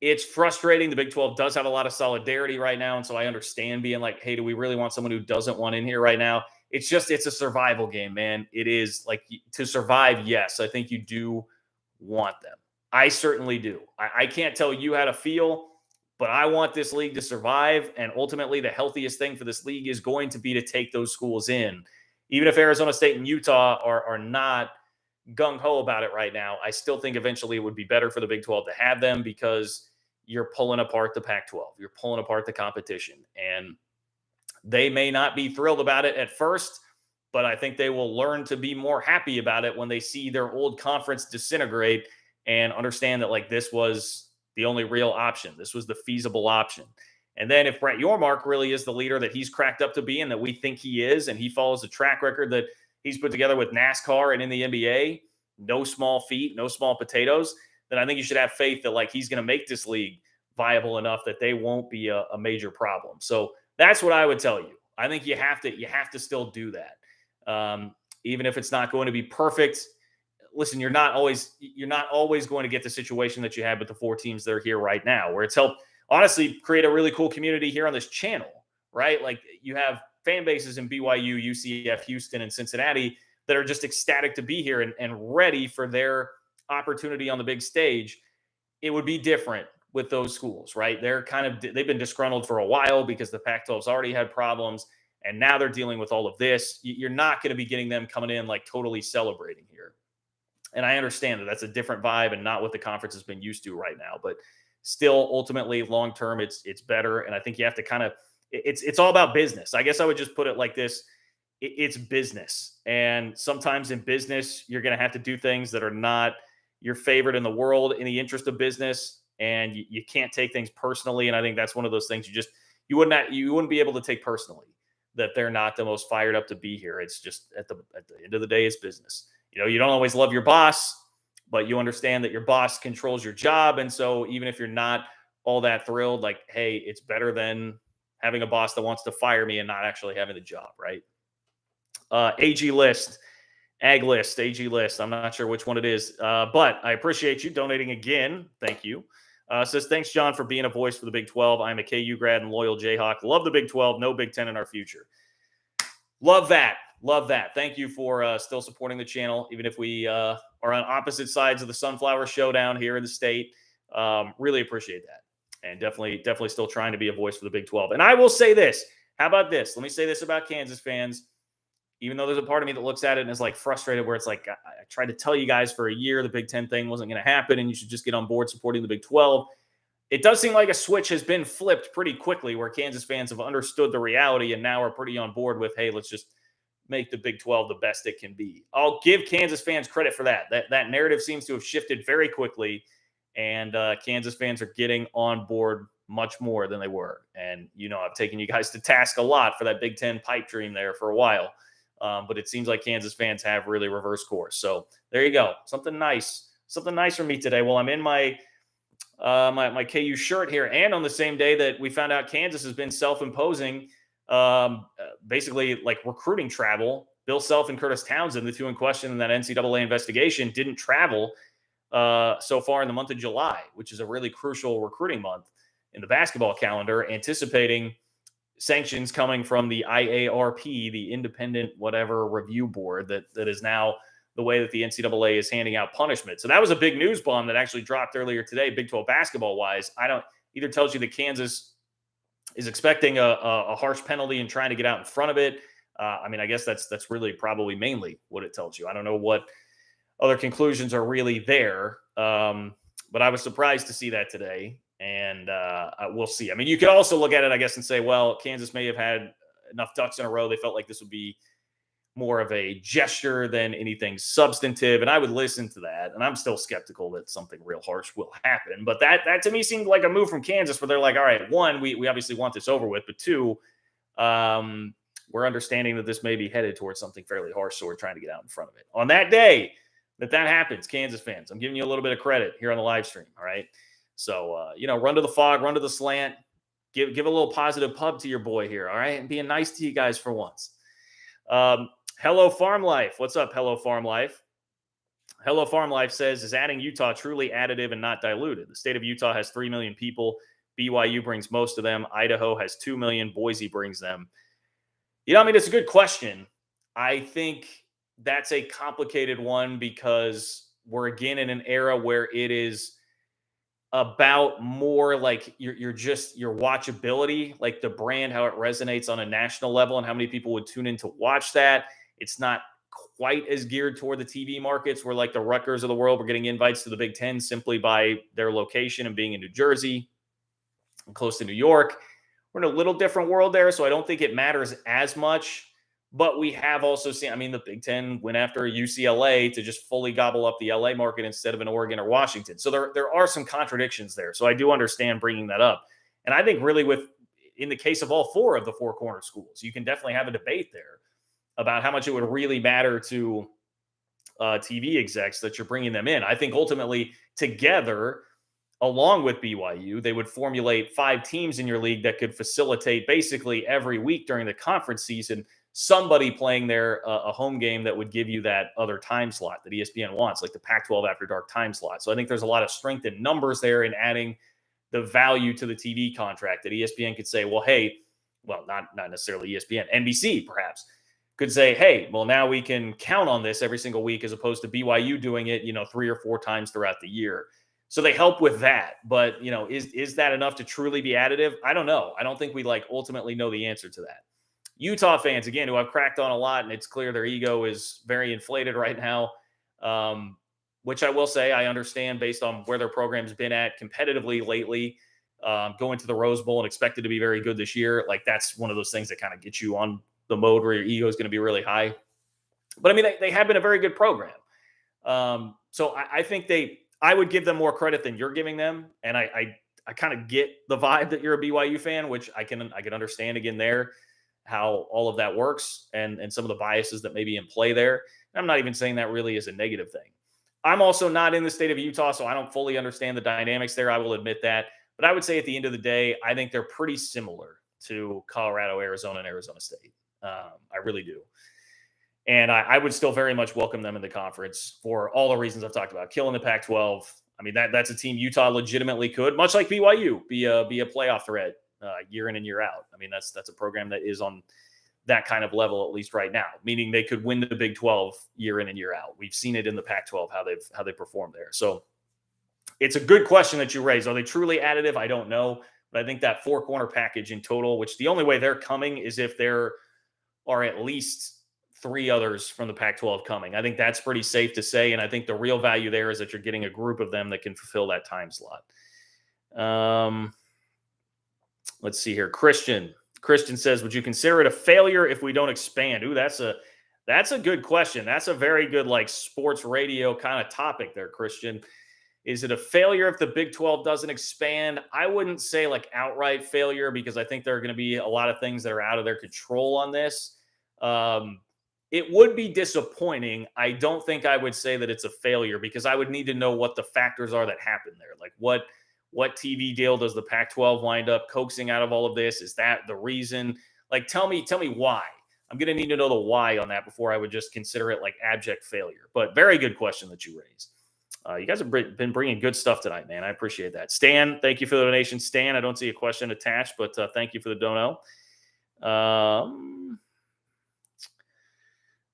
it's frustrating. The Big 12 does have a lot of solidarity right now. And so I understand being like, hey, do we really want someone who doesn't want in here right now? It's a survival game, man. It is like, to survive. Yes, I think you do want them. I certainly do. I can't tell you how to feel, but I want this league to survive. And ultimately, the healthiest thing for this league is going to be to take those schools in. Even if Arizona State and Utah are not gung-ho about it right now, I still think eventually it would be better for the Big 12 to have them, because you're pulling apart the Pac-12. You're pulling apart the competition. And they may not be thrilled about it at first, but I think they will learn to be more happy about it when they see their old conference disintegrate and understand that, like, this was the only real option. This was the feasible option. And then if Brett Yormark really is the leader that he's cracked up to be and that we think he is, and he follows a track record that he's put together with NASCAR and in the NBA, no small feat, no small potatoes, then I think you should have faith that, like, he's going to make this league viable enough that they won't be a major problem. So that's what I would tell you. I think you have to still do that. Even if it's not going to be perfect. Listen, you're not always going to get the situation that you had with the 4 teams that are here right now, where it's helped honestly create a really cool community here on this channel, right? Like, you have fan bases in BYU, UCF, Houston, and Cincinnati that are just ecstatic to be here and ready for their opportunity on the big stage. It would be different with those schools, right? They've been disgruntled for a while because the Pac-12's already had problems, and now they're dealing with all of this. You're not going to be getting them coming in like totally celebrating here. And I understand that that's a different vibe and not what the conference has been used to right now, but still, ultimately, long-term, it's better. And I think you have to it's all about business. I guess I would just put it like this. It's business. And sometimes in business, you're going to have to do things that are not your favorite in the world in the interest of business. And you can't take things personally. And I think that's one of those things you wouldn't be able to take personally, that they're not the most fired up to be here. It's just at the end of the day, it's business. You don't always love your boss, but you understand that your boss controls your job. And so even if you're not all that thrilled, like, hey, it's better than having a boss that wants to fire me and not actually having the job, right? AG List, Ag List, AG List. I'm not sure which one it is, but I appreciate you donating again. Thank you. Says, thanks, Jon, for being a voice for the Big 12. I'm a KU grad and loyal Jayhawk. Love the Big 12. No Big 10 in our future. Love that. Love that. Thank you for still supporting the channel, even if we are on opposite sides of the Sunflower Showdown here in the state. Really appreciate that. And definitely still trying to be a voice for the Big 12. And I will say this. How about this? Let me say this about Kansas fans. Even though there's a part of me that looks at it and is like frustrated, where it's like, I tried to tell you guys for a year the Big 10 thing wasn't going to happen and you should just get on board supporting the Big 12. It does seem like a switch has been flipped pretty quickly, where Kansas fans have understood the reality and now are pretty on board with, hey, let's just make the Big 12 the best it can be. I'll give Kansas fans credit for that. That narrative seems to have shifted very quickly, and Kansas fans are getting on board much more than they were. And, I've taken you guys to task a lot for that Big 10 pipe dream there for a while. But it seems like Kansas fans have really reversed course. So there you go. Something nice for me today. Well, I'm in my my KU shirt here, and on the same day that we found out Kansas has been self-imposing basically like recruiting travel. Bill Self and Curtis Townsend, the two in question in that NCAA investigation, didn't travel so far in the month of July, which is a really crucial recruiting month in the basketball calendar, anticipating sanctions coming from the IARP, the independent whatever review board that is now the way that the NCAA is handing out punishment. So that was a big news bomb that actually dropped earlier today, Big 12 basketball wise. Either tells you that Kansas is expecting a harsh penalty and trying to get out in front of it. I guess that's really probably mainly what it tells you. I don't know what other conclusions are really there, but I was surprised to see that today, and we'll see. You could also look at it, I guess, and say, well, Kansas may have had enough ducks in a row. They felt like this would be more of a gesture than anything substantive, and I would listen to that. And I'm still skeptical that something real harsh will happen. But that to me seemed like a move from Kansas, where they're like, all right, one, we obviously want this over with, but two, we're understanding that this may be headed towards something fairly harsh, so we're trying to get out in front of it. On that day that happens, Kansas fans, I'm giving you a little bit of credit here on the live stream, all right? So, run to the fog, run to the slant, give a little positive pub to your boy here, all right? And being nice to you guys for once. Hello Farm Life. What's up, Hello Farm Life? Hello Farm Life says, is adding Utah truly additive and not diluted? The state of Utah has 3 million people. BYU brings most of them. Idaho has 2 million. Boise brings them. It's a good question. I think that's a complicated one because we're again in an era where it is about more like your watchability, like the brand, how it resonates on a national level and how many people would tune in to watch that. It's not quite as geared toward the TV markets where like the Rutgers of the world were getting invites to the Big Ten simply by their location and being in New Jersey and close to New York. We're in a little different world there, so I don't think it matters as much. But we have also seen, the Big Ten went after UCLA to just fully gobble up the LA market instead of an Oregon or Washington. So there are some contradictions there. So I do understand bringing that up. And I think really in the case of all four of the four corner schools, you can definitely have a debate there about how much it would really matter to TV execs that you're bringing them in. I think ultimately together, along with BYU, they would formulate 5 teams in your league that could facilitate basically every week during the conference season somebody playing there a home game that would give you that other time slot that ESPN wants, like the Pac-12 After Dark time slot. So I think there's a lot of strength in numbers there in adding the value to the TV contract that ESPN could say, well, hey, well, not necessarily ESPN, NBC perhaps could say, hey, well, now we can count on this every single week as opposed to BYU doing it, 3 or 4 times throughout the year. So they help with that. But, is that enough to truly be additive? I don't know. I don't think we ultimately know the answer to that. Utah fans, again, who I've cracked on a lot, and it's clear their ego is very inflated right now, which I will say I understand based on where their program's been at competitively lately, going to the Rose Bowl and expected to be very good this year. Like, that's one of those things that kind of gets you on the mode where your ego is going to be really high. But, they have been a very good program. So I think I would give them more credit than you're giving them. And I kind of get the vibe that you're a BYU fan, which I can understand again there, how all of that works and some of the biases that may be in play there. And I'm not even saying that really is a negative thing. I'm also not in the state of Utah, so I don't fully understand the dynamics there. I will admit that. But I would say at the end of the day, I think they're pretty similar to Colorado, Arizona, and Arizona State. I really do. And I would still very much welcome them in the conference for all the reasons I've talked about. Killing the Pac-12. I mean, that's a team Utah legitimately could, much like BYU, be a playoff threat year in and year out. I mean, that's a program that is on that kind of level, at least right now, meaning they could win the Big 12 year in and year out. We've seen it in the Pac-12, how they perform there. So it's a good question that you raise. Are they truly additive? I don't know. But I think that 4-corner package in total, which the only way they're coming is if there are at least 3 others from the Pac-12 coming. I think that's pretty safe to say. And I think the real value there is that you're getting a group of them that can fulfill that time slot. Let's see here. Christian says, would you consider it a failure if we don't expand? Ooh, that's a good question. That's a very good like sports radio kind of topic there, Christian. Is it a failure if the Big 12 doesn't expand? I wouldn't say like outright failure because I think there are going to be a lot of things that are out of their control on this. It would be disappointing. I don't think I would say that it's a failure because I would need to know what the factors are that happen there. Like what TV deal does the Pac-12 wind up coaxing out of all of this? Is that the reason? Like, tell me why. I'm going to need to know the why on that before I would just consider it like abject failure. But very good question that you raised. You guys have been bringing good stuff tonight, man. I appreciate that. Stan, thank you for the donation. Stan, I don't see a question attached, but thank you for the dono.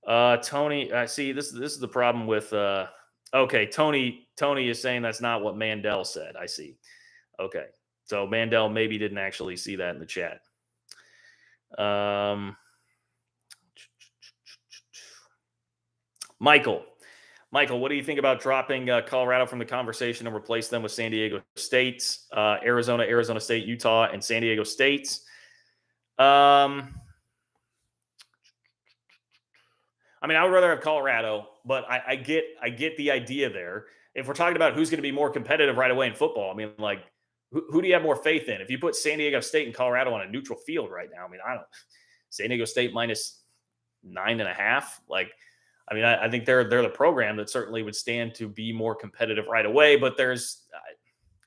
Tony, I see this is the problem with okay, Tony is saying that's not what Mandel said. I see. Okay. So Mandel maybe didn't actually see that in the chat. Michael, what do you think about dropping Colorado from the conversation and replace them with San Diego State, Arizona State, Utah, and San Diego State? I mean, I would rather have Colorado, but I get the idea there. If we're talking about who's going to be more competitive right away in football, I mean, like, who do you have more faith in? If you put San Diego State and Colorado on a neutral field right now, I mean, San Diego State minus 9.5. Like, I mean, I think they're the program that certainly would stand to be more competitive right away. But there's,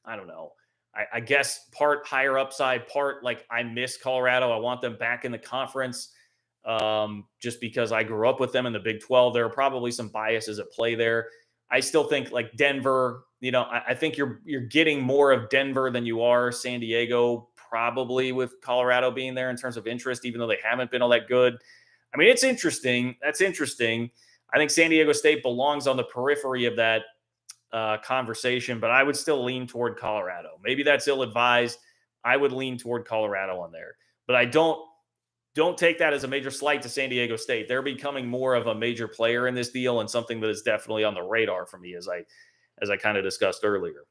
I don't know. I guess part higher upside, part like I miss Colorado. I want them back in the conference. Just because I grew up with them in the Big 12, there are probably some biases at play there. I still think like Denver, I think you're getting more of Denver than you are San Diego, probably with Colorado being there in terms of interest, even though they haven't been all that good. I mean, it's interesting. That's interesting. I think San Diego State belongs on the periphery of that conversation, but I would still lean toward Colorado. Maybe that's ill-advised. I would lean toward Colorado on there, but I don't take that as a major slight to San Diego State. They're becoming more of a major player in this deal and something that is definitely on the radar for me, as I kind of discussed earlier.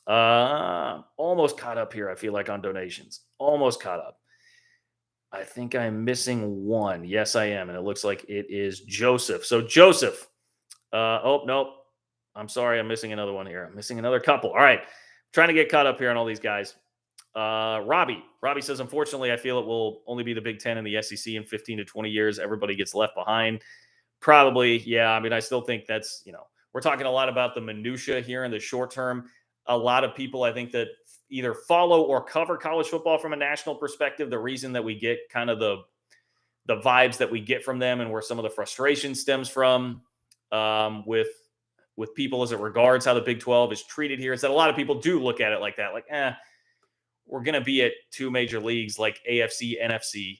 Almost caught up here, I feel like, on donations. Almost caught up. I think I'm missing one. Yes, I am. And it looks like it is Joseph. So Joseph, nope. I'm sorry. I'm missing another one here. I'm missing another couple. All right. Trying to get caught up here on all these guys. Robbie says, unfortunately, I feel it will only be the Big Ten and the SEC in 15 to 20 years. Everybody gets left behind. Probably. Yeah. I mean, I still think that's, we're talking a lot about the minutia here in the short term. A lot of people, I think, that either follow or cover college football from a national perspective, the reason that we get kind of the vibes that we get from them and where some of the frustration stems from with people as it regards how the Big 12 is treated here is that a lot of people do look at it like that, like, we're going to be at 2 major leagues like AFC, NFC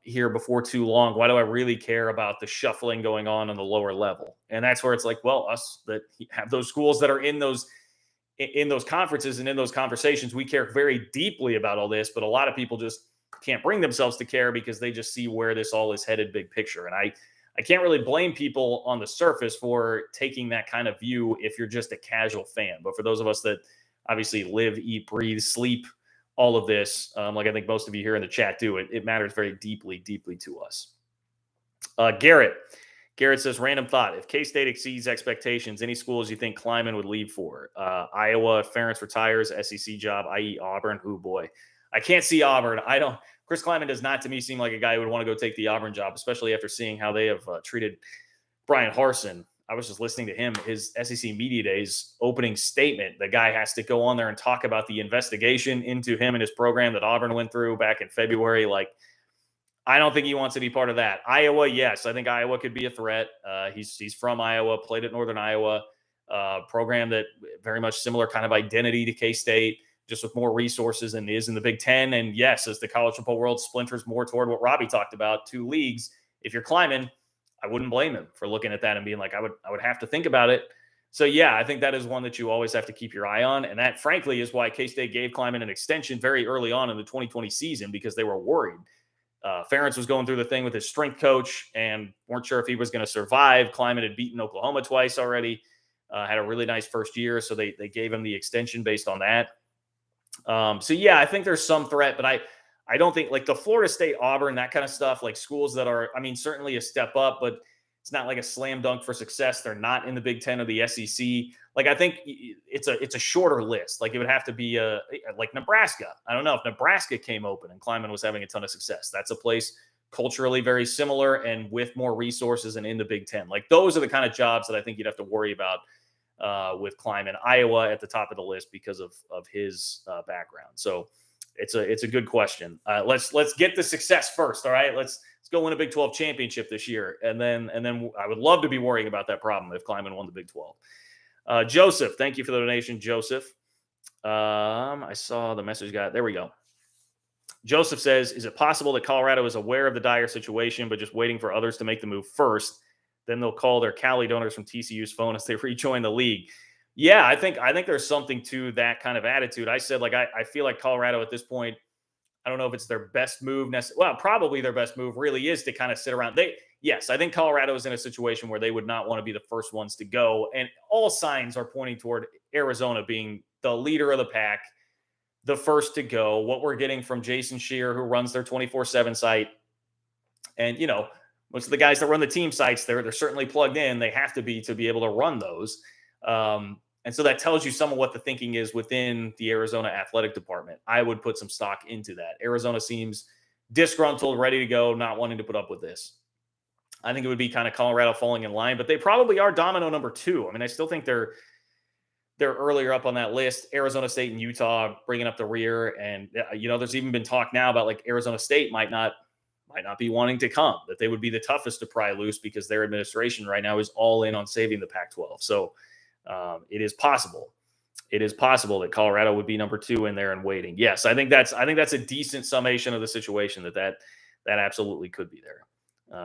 here before too long. Why do I really care about the shuffling going on the lower level? And that's where it's like, well, us that have those schools that are in those conferences and in those conversations, we care very deeply about all this, but a lot of people just can't bring themselves to care because they just see where this all is headed big picture. And I can't really blame people on the surface for taking that kind of view if you're just a casual fan. But for those of us that obviously live, eat, breathe, sleep, all of this, like I think most of you here in the chat do, it matters very deeply, deeply to us. Garrett says, random thought. If K-State exceeds expectations, any schools you think Kleiman would leave for? Iowa, if Ferentz retires, SEC job, i.e. Auburn. Oh, boy. I can't see Auburn. Chris Kleiman does not, to me, seem like a guy who would want to go take the Auburn job, especially after seeing how they have treated Brian Harsin. I was just listening to him, his SEC Media Days opening statement. The guy has to go on there and talk about the investigation into him and his program that Auburn went through back in February. Like, I don't think he wants to be part of that. Iowa, yes, I think Iowa could be a threat. He's from Iowa, played at Northern Iowa, program that very much similar kind of identity to K-State, just with more resources than is in the Big Ten. And yes, as the college football world splinters more toward what Robbie talked about, 2 leagues, if you're climbing, I wouldn't blame him for looking at that and being like, I would have to think about it. So yeah, I think that is one that you always have to keep your eye on. And that frankly is why K-State gave Kleiman an extension very early on in the 2020 season, because they were worried. Ferentz was going through the thing with his strength coach and weren't sure if he was going to survive. Kleiman had beaten Oklahoma twice already, had a really nice first year. So they gave him the extension based on that. So yeah, I think there's some threat, but I don't think like the Florida State, Auburn, that kind of stuff, like schools that are, I mean, certainly a step up, but it's not like a slam dunk for success. They're not in the Big Ten or the SEC. Like I think it's a shorter list. Like it would have to be like Nebraska. I don't know if Nebraska came open and Kleiman was having a ton of success. That's a place culturally very similar and with more resources and in the Big Ten. Like those are the kind of jobs that I think you'd have to worry about with Kleiman. Iowa at the top of the list because of his background. So it's a good question. Let's get the success first. All right, let's go win a Big 12 championship this year, and then I would love to be worrying about that problem if Kleiman won the Big 12. Joseph, thank you for the donation, Joseph. I saw the message there we go. Joseph says, is it possible that Colorado is aware of the dire situation, but just waiting for others to make the move first? Then they'll call their Cali donors from TCU's phone as they rejoin the league. Yeah, I think there's something to that kind of attitude. I said, like, I feel like Colorado at this point, I don't know if it's their best move. Well, probably their best move really is to kind of sit around. Yes, I think Colorado is in a situation where they would not want to be the first ones to go. And all signs are pointing toward Arizona being the leader of the pack, the first to go. What we're getting from Jason Scheer, who runs their 24/7 site. And, most of the guys that run the team sites, they're certainly plugged in. They have to be able to run those. And so that tells you some of what the thinking is within the Arizona athletic department. I would put some stock into that. Arizona seems disgruntled, ready to go, not wanting to put up with this. I think it would be kind of Colorado falling in line, but they probably are domino number 2. I mean, I still think they're earlier up on that list. Arizona State and Utah bringing up the rear. And, there's even been talk now about like Arizona State might not be wanting to come, that they would be the toughest to pry loose because their administration right now is all in on saving the Pac-12. So it is possible. It is possible that Colorado would be number 2 in there and waiting. Yes, I think that's a decent summation of the situation that absolutely could be there.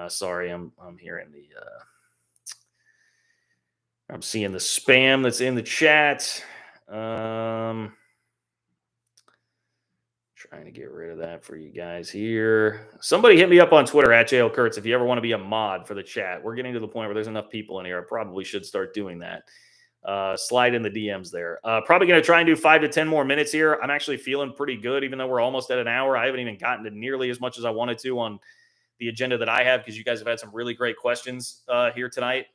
Sorry, I'm hearing I'm seeing the spam that's in the chat. Trying to get rid of that for you guys here. Somebody hit me up on Twitter at JL Kurtz if you ever want to be a mod for the chat. We're getting to the point where there's enough people in here. I probably should start doing that. Slide in the DMs there. Probably going to try and do 5 to 10 more minutes here. I'm actually feeling pretty good, even though we're almost at an hour. I haven't even gotten to nearly as much as I wanted to on the agenda that I have, because you guys have had some really great questions here tonight.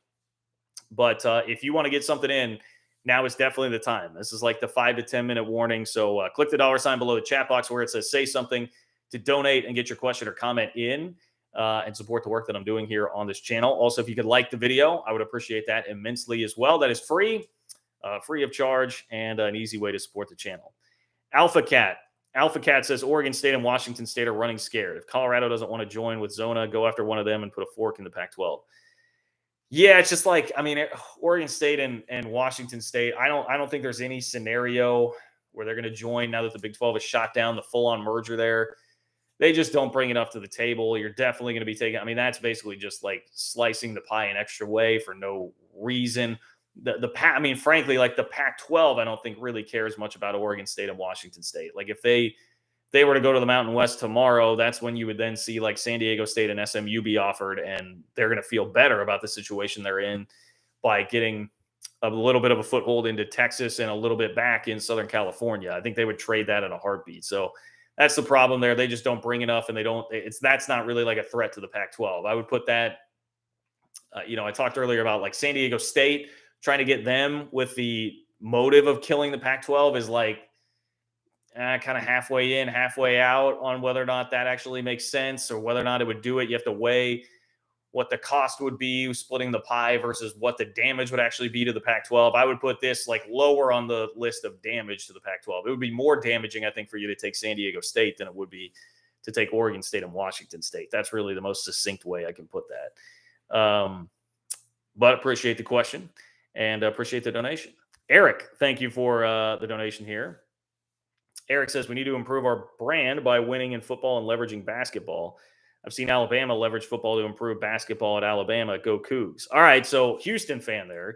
But if you want to get something in, now is definitely the time. This is like the 5 to 10 minute warning. So click the $ below the chat box where it says say something to donate and get your question or comment in and support the work that I'm doing here on this channel. Also, if you could like the video, I would appreciate that immensely as well. That is free of charge, and an easy way to support the channel. Alpha Cat says Oregon State and Washington State are running scared. If Colorado doesn't want to join with Zona, go after one of them and put a fork in the Pac-12. Yeah, it's just like, I mean, Oregon State and Washington State, I don't think there's any scenario where they're going to join now that the Big 12 has shot down the full-on merger there. They just don't bring enough to the table. You're definitely going to be taking, I mean, that's basically just like slicing the pie an extra way for no reason. I mean, frankly, like the Pac-12, I don't think really cares much about Oregon State and Washington State. Like if they were to go to the Mountain West tomorrow, that's when you would then see like San Diego State and SMU be offered, and they're going to feel better about the situation they're in by getting a little bit of a foothold into Texas and a little bit back in Southern California. I think they would trade that in a heartbeat. So that's the problem there. They just don't bring enough, and that's not really like a threat to the Pac-12. I would put that, I talked earlier about like San Diego State, trying to get them with the motive of killing the Pac-12 is like, kind of halfway in, halfway out on whether or not that actually makes sense or whether or not it would do it. You have to weigh what the cost would be splitting the pie versus what the damage would actually be to the Pac-12. I would put this like lower on the list of damage to the Pac-12. It would be more damaging, I think, for you to take San Diego State than it would be to take Oregon State and Washington State. That's really the most succinct way I can put that. But appreciate the question and appreciate the donation. Eric, thank you for the donation here. Eric says we need to improve our brand by winning in football and leveraging basketball. I've seen Alabama leverage football to improve basketball at Alabama. Go Cougs. All right, so Houston fan there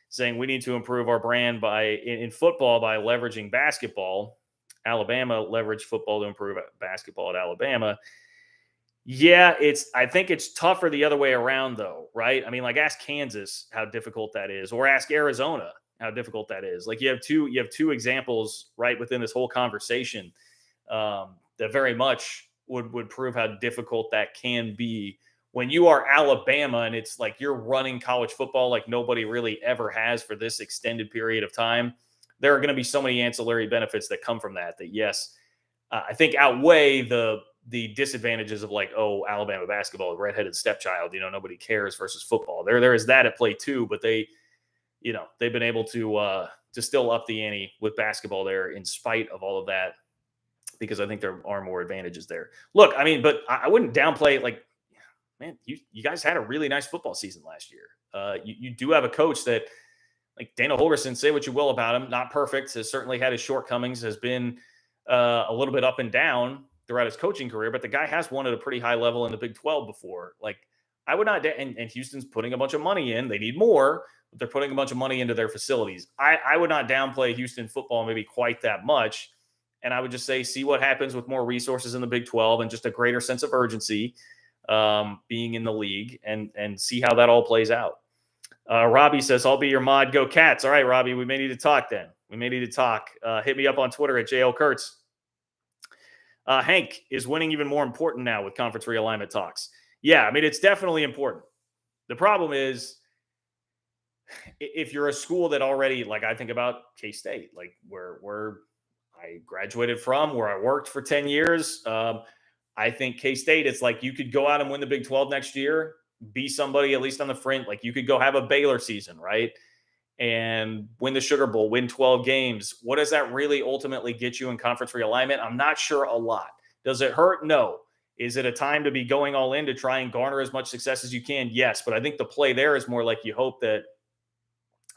saying we need to improve our brand in football by leveraging basketball. Alabama leveraged football to improve basketball at Alabama. Yeah, I think it's tougher the other way around, though, right? I mean, like ask Kansas how difficult that is, or ask Arizona how difficult that is. Like you have two examples right within this whole conversation that very much would prove how difficult that can be when you are Alabama and it's like you're running college football like nobody really ever has for this extended period of time. There are going to be so many ancillary benefits that come from that yes, I think outweigh the disadvantages of like, oh, Alabama basketball, redheaded stepchild, nobody cares versus football. There is that at play too, but they've been able to still up the ante with basketball there in spite of all of that, because I think there are more advantages there. Look, I mean, but I wouldn't downplay it. Like, man, you guys had a really nice football season last year. You do have a coach that, like Dana Holgorsen, say what you will about him, not perfect, has certainly had his shortcomings, has been a little bit up and down throughout his coaching career, but the guy has won at a pretty high level in the Big 12 before. Like, I would not, and Houston's putting a bunch of money in. They need more, but they're putting a bunch of money into their facilities. I would not downplay Houston football maybe quite that much. And I would just say, see what happens with more resources in the Big 12 and just a greater sense of urgency being in the league, and see how that all plays out. Robbie says, I'll be your mod. Go Cats. All right, Robbie, we may need to talk then. We may need to talk. Hit me up on Twitter at JL Kurtz. Hank, is winning even more important now with conference realignment talks? Yeah, I mean, it's definitely important. The problem is, if you're a school that already, like I think about K-State, like where I graduated from, where I worked for 10 years, I think K-State, it's like you could go out and win the Big 12 next year, be somebody at least on the fringe. Like you could go have a Baylor season, right? And win the Sugar Bowl, win 12 games. What does that really ultimately get you in conference realignment? I'm not sure a lot. Does it hurt? No. Is it a time to be going all in to try and garner as much success as you can? Yes. But I think the play there is more like you hope that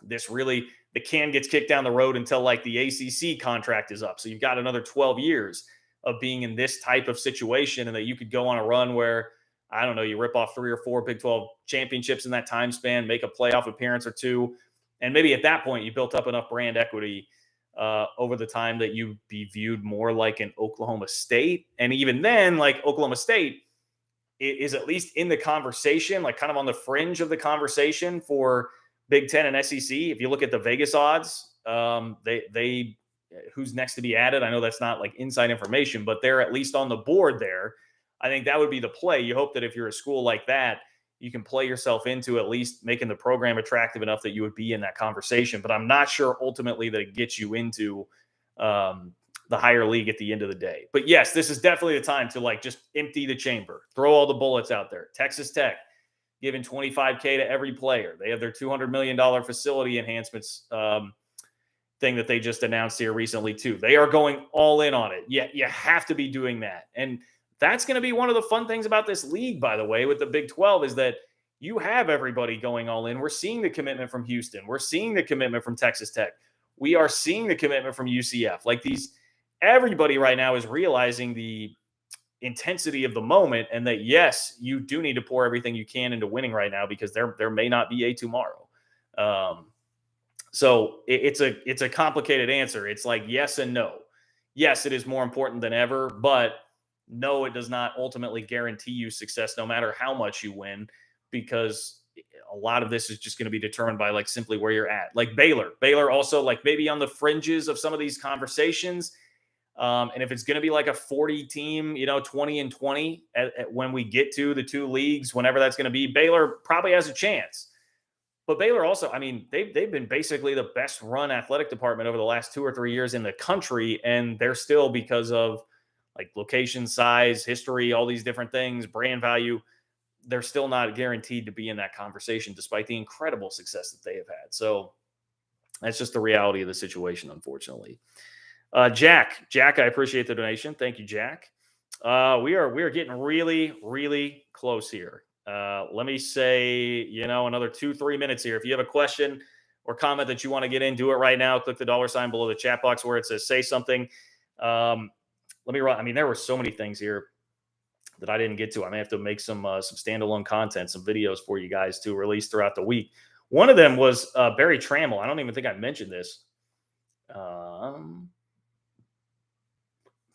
the can gets kicked down the road until like the ACC contract is up. So you've got another 12 years of being in this type of situation, and that you could go on a run where, I don't know, you rip off 3 or 4 Big 12 championships in that time span, make a playoff appearance or 2. And maybe at that point, you built up enough brand equity over the time that you'd be viewed more like an Oklahoma State. And even then, like Oklahoma State is at least in the conversation, like kind of on the fringe of the conversation for Big Ten and SEC. If you look at the Vegas odds, they who's next to be added. I know that's not like inside information, but they're at least on the board there. I think that would be the play. You hope that if you're a school like that, you can play yourself into at least making the program attractive enough that you would be in that conversation. But I'm not sure ultimately that it gets you into the higher league at the end of the day. But yes, this is definitely the time to like just empty the chamber, throw all the bullets out there. Texas Tech giving $25K to every player. They have their $200 million facility enhancements thing that they just announced here recently too. They are going all in on it. Yeah, you have to be doing that. And that's going to be one of the fun things about this league, by the way, with the Big 12, is that you have everybody going all in. We're seeing the commitment from Houston. We're seeing the commitment from Texas Tech. We are seeing the commitment from UCF. Like everybody right now is realizing the intensity of the moment, and that, yes, you do need to pour everything you can into winning right now, because there may not be a tomorrow. So it's a complicated answer. It's like yes and no. Yes, it is more important than ever, but no, it does not ultimately guarantee you success no matter how much you win, because a lot of this is just going to be determined by like simply where you're at. Like Baylor also like maybe on the fringes of some of these conversations. And if it's going to be like a 40 team, 20-20 when we get to the 2 leagues, whenever that's going to be, Baylor probably has a chance. But Baylor also, I mean, they've been basically the best run athletic department over the last 2 or 3 years in the country. And they're still, because of like location, size, history, all these different things, brand value, they're still not guaranteed to be in that conversation, despite the incredible success that they have had. So that's just the reality of the situation, unfortunately. Jack, I appreciate the donation. Thank you, Jack. We are getting really, really close here. Let me say, another 2-3 minutes here. If you have a question or comment that you want to get in, do it right now. Click the $ below the chat box where it says say something. Let me run. I mean, there were so many things here that I didn't get to. I may have to make some standalone content, some videos for you guys to release throughout the week. One of them was Barry Trammell. I don't even think I mentioned this.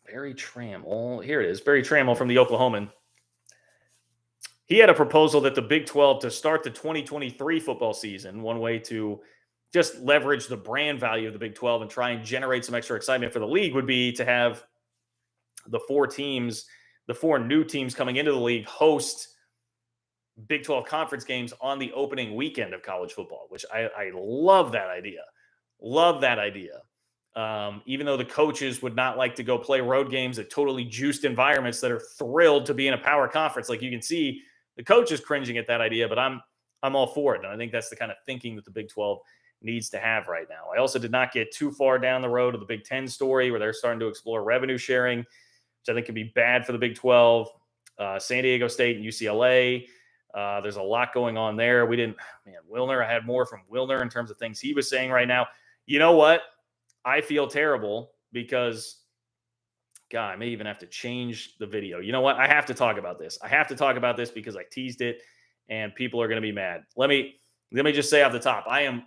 Barry Trammell. Here it is. Barry Trammell from the Oklahoman. He had a proposal that the Big 12 to start the 2023 football season, one way to just leverage the brand value of the Big 12 and try and generate some extra excitement for the league would be to have the four new teams coming into the league host Big 12 conference games on the opening weekend of college football, which I love that idea. Love that idea. Even though the coaches would not like to go play road games at totally juiced environments that are thrilled to be in a power conference. Like you can see the coach is cringing at that idea, but I'm all for it. And I think that's the kind of thinking that the Big 12 needs to have right now. I also did not get too far down the road of the Big 10 story where they're starting to explore revenue sharing, which I think could be bad for the Big 12. San Diego State and UCLA. There's a lot going on there. Wilner, I had more from Wilner in terms of things he was saying right now. You know what? I feel terrible because, God, I may even have to change the video. You know what? I have to talk about this. I have to talk about this because I teased it and people are going to be mad. Let me just say off the top, I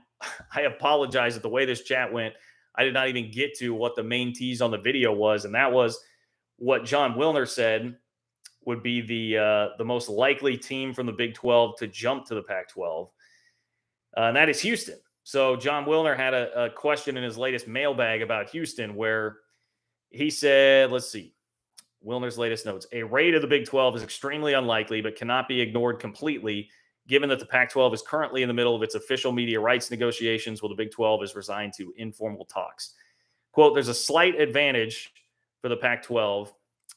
apologize that the way this chat went, I did not even get to what the main tease on the video was. And that was what Jon Wilner said would be the most likely team from the Big 12 to jump to the Pac-12. And that is Houston. So Jon Wilner had a question in his latest mailbag about Houston where he said, let's see, Wilner's latest notes. A raid of the Big 12 is extremely unlikely, but cannot be ignored completely, given that the Pac-12 is currently in the middle of its official media rights negotiations while the Big 12 is resigned to informal talks. Quote, there's a slight advantage for the Pac-12,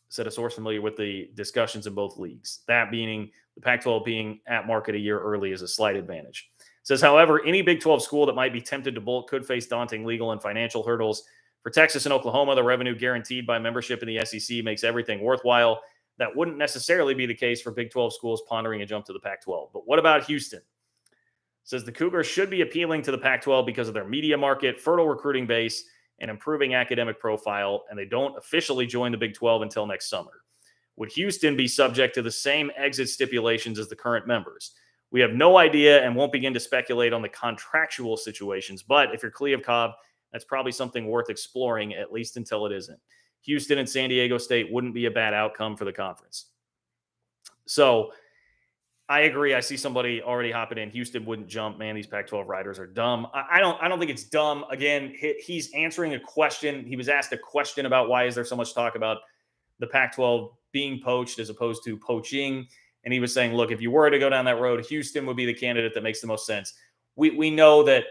said a source familiar with the discussions in both leagues. That meaning the Pac-12 being at market a year early is a slight advantage. Says, however, any Big 12 school that might be tempted to bolt could face daunting legal and financial hurdles. For Texas and Oklahoma, the revenue guaranteed by membership in the SEC makes everything worthwhile. That wouldn't necessarily be the case for Big 12 schools pondering a jump to the Pac-12. But what about Houston? Says the Cougars should be appealing to the Pac-12 because of their media market, fertile recruiting base, and improving academic profile, and they don't officially join the Big 12 until next summer. Would Houston be subject to the same exit stipulations as the current members? We have no idea and won't begin to speculate on the contractual situations, but if you're Kliavkov, that's probably something worth exploring, at least until it isn't. Houston and San Diego State wouldn't be a bad outcome for the conference. So I agree. I see somebody already hopping in. Houston wouldn't jump. Man, these Pac-12 riders are dumb. I don't think it's dumb. Again, he's answering a question. He was asked a question about why is there so much talk about the Pac-12 being poached as opposed to poaching. And he was saying, look, if you were to go down that road, Houston would be the candidate that makes the most sense. We know that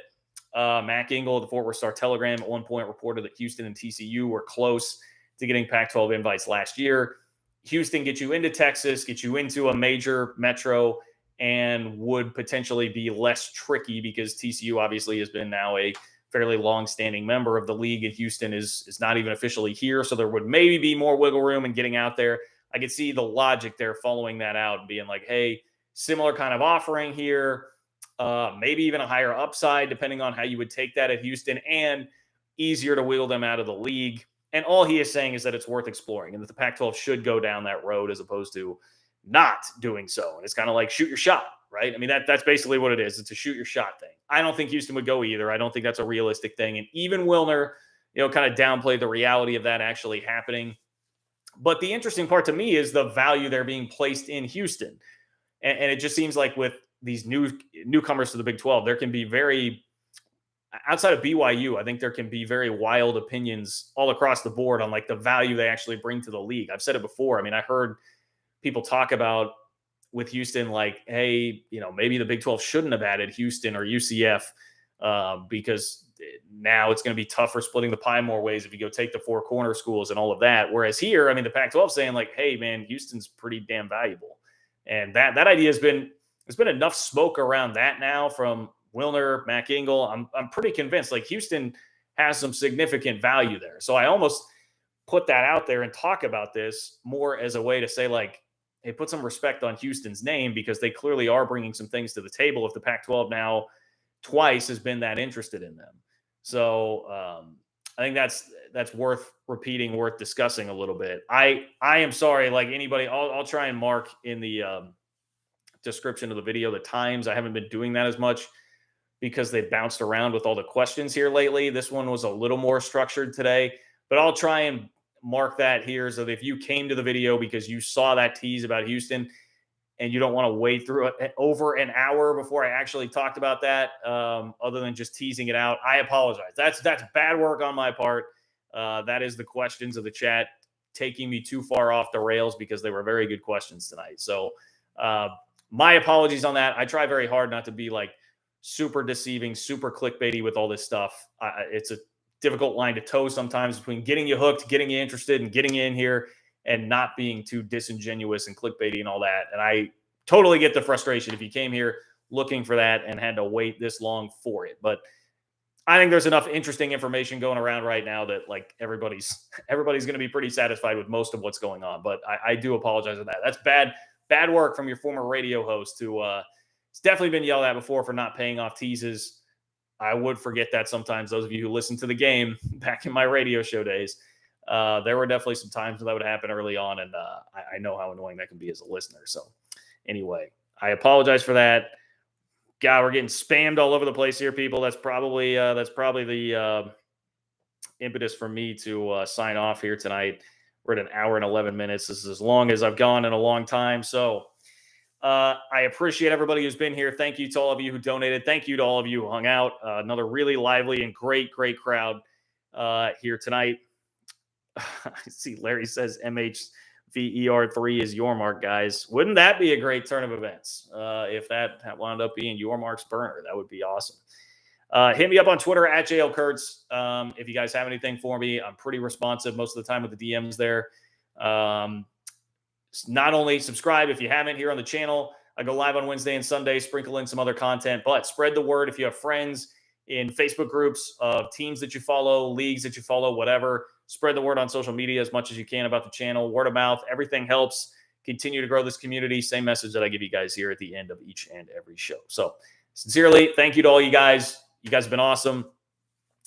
Mac Engel of the Fort Worth Star-Telegram at one point reported that Houston and TCU were close to getting Pac-12 invites last year. Houston gets you into Texas, gets you into a major metro, and would potentially be less tricky because TCU obviously has been now a fairly long-standing member of the league, and Houston is not even officially here. So there would maybe be more wiggle room in getting out there. I could see the logic there following that out and being like, hey, similar kind of offering here, maybe even a higher upside depending on how you would take that at Houston, and easier to wiggle them out of the league. And all he is saying is that it's worth exploring and that the Pac-12 should go down that road as opposed to not doing so. And it's kind of like shoot your shot, right? I mean, that's basically what it is. It's a shoot your shot thing. I don't think Houston would go either. I don't think that's a realistic thing. And even Wilner, kind of downplayed the reality of that actually happening. But the interesting part to me is the value they're being placed in Houston. And it just seems like with these newcomers to the Big 12, there can be outside of BYU, I think there can be very wild opinions all across the board on like the value they actually bring to the league. I've said it before. I mean, I heard people talk about with Houston, like, hey, maybe the Big 12 shouldn't have added Houston or UCF because now it's going to be tougher splitting the pie more ways if you go take the four corner schools and all of that. Whereas here, I mean, the Pac-12 saying like, hey, man, Houston's pretty damn valuable. And that idea there's been enough smoke around that now from Wilner, Mac Engel. I'm pretty convinced like Houston has some significant value there. So I almost put that out there and talk about this more as a way to say, like, hey, put some respect on Houston's name, because they clearly are bringing some things to the table if the Pac-12 now twice has been that interested in them. So I think that's worth repeating, worth discussing a little bit. I am sorry, like anybody, I'll try and mark in the description of the video the times. I haven't been doing that as much because they bounced around with all the questions here lately. This one was a little more structured today, but I'll try and mark that here so that if you came to the video because you saw that tease about Houston and you don't want to wait through it over an hour before I actually talked about that, other than just teasing it out, I apologize. That's bad work on my part. That is the questions of the chat taking me too far off the rails, because they were very good questions tonight. So my apologies on that. I try very hard not to be like super deceiving, super clickbaity with all this stuff. It's a difficult line to toe sometimes between getting you hooked, getting you interested, and getting you in here, and not being too disingenuous and clickbaity and all that. And I totally get the frustration if you came here looking for that and had to wait this long for it. But I think there's enough interesting information going around right now that like everybody's going to be pretty satisfied with most of what's going on. But I do apologize for that. That's bad work from your former radio host, who it's definitely been yelled at before for not paying off teases. I would forget that sometimes. Those of you who listen to the game back in my radio show days, there were definitely some times when that would happen early on, and I know how annoying that can be as a listener. So anyway, I apologize for that. God, we're getting spammed all over the place here, people. That's probably the impetus for me to sign off here tonight. We're at an hour and 11 minutes. This is as long as I've gone in a long time. So I appreciate everybody who's been here. Thank you to all of you who donated. Thank you to all of you who hung out. Another really lively and great crowd here tonight. I see Larry says MHVER3 is your mark, guys. Wouldn't that be a great turn of events if that wound up being your mark's burner? That would be awesome. Hit me up on Twitter at JLKurtz. If you guys have anything for me, I'm pretty responsive most of the time with the DMs there. Not only subscribe if you haven't here on the channel. I go live on Wednesday and Sunday, sprinkle in some other content, but spread the word if you have friends in Facebook groups of teams that you follow, leagues that you follow, whatever. Spread the word on social media as much as you can about the channel. Word of mouth, everything helps continue to grow this community. Same message that I give you guys here at the end of each and every show. So sincerely, thank you to all you guys. You guys have been awesome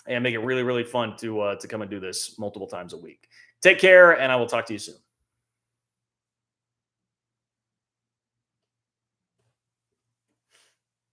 and make it really, really fun to come and do this multiple times a week. Take care, and I will talk to you soon.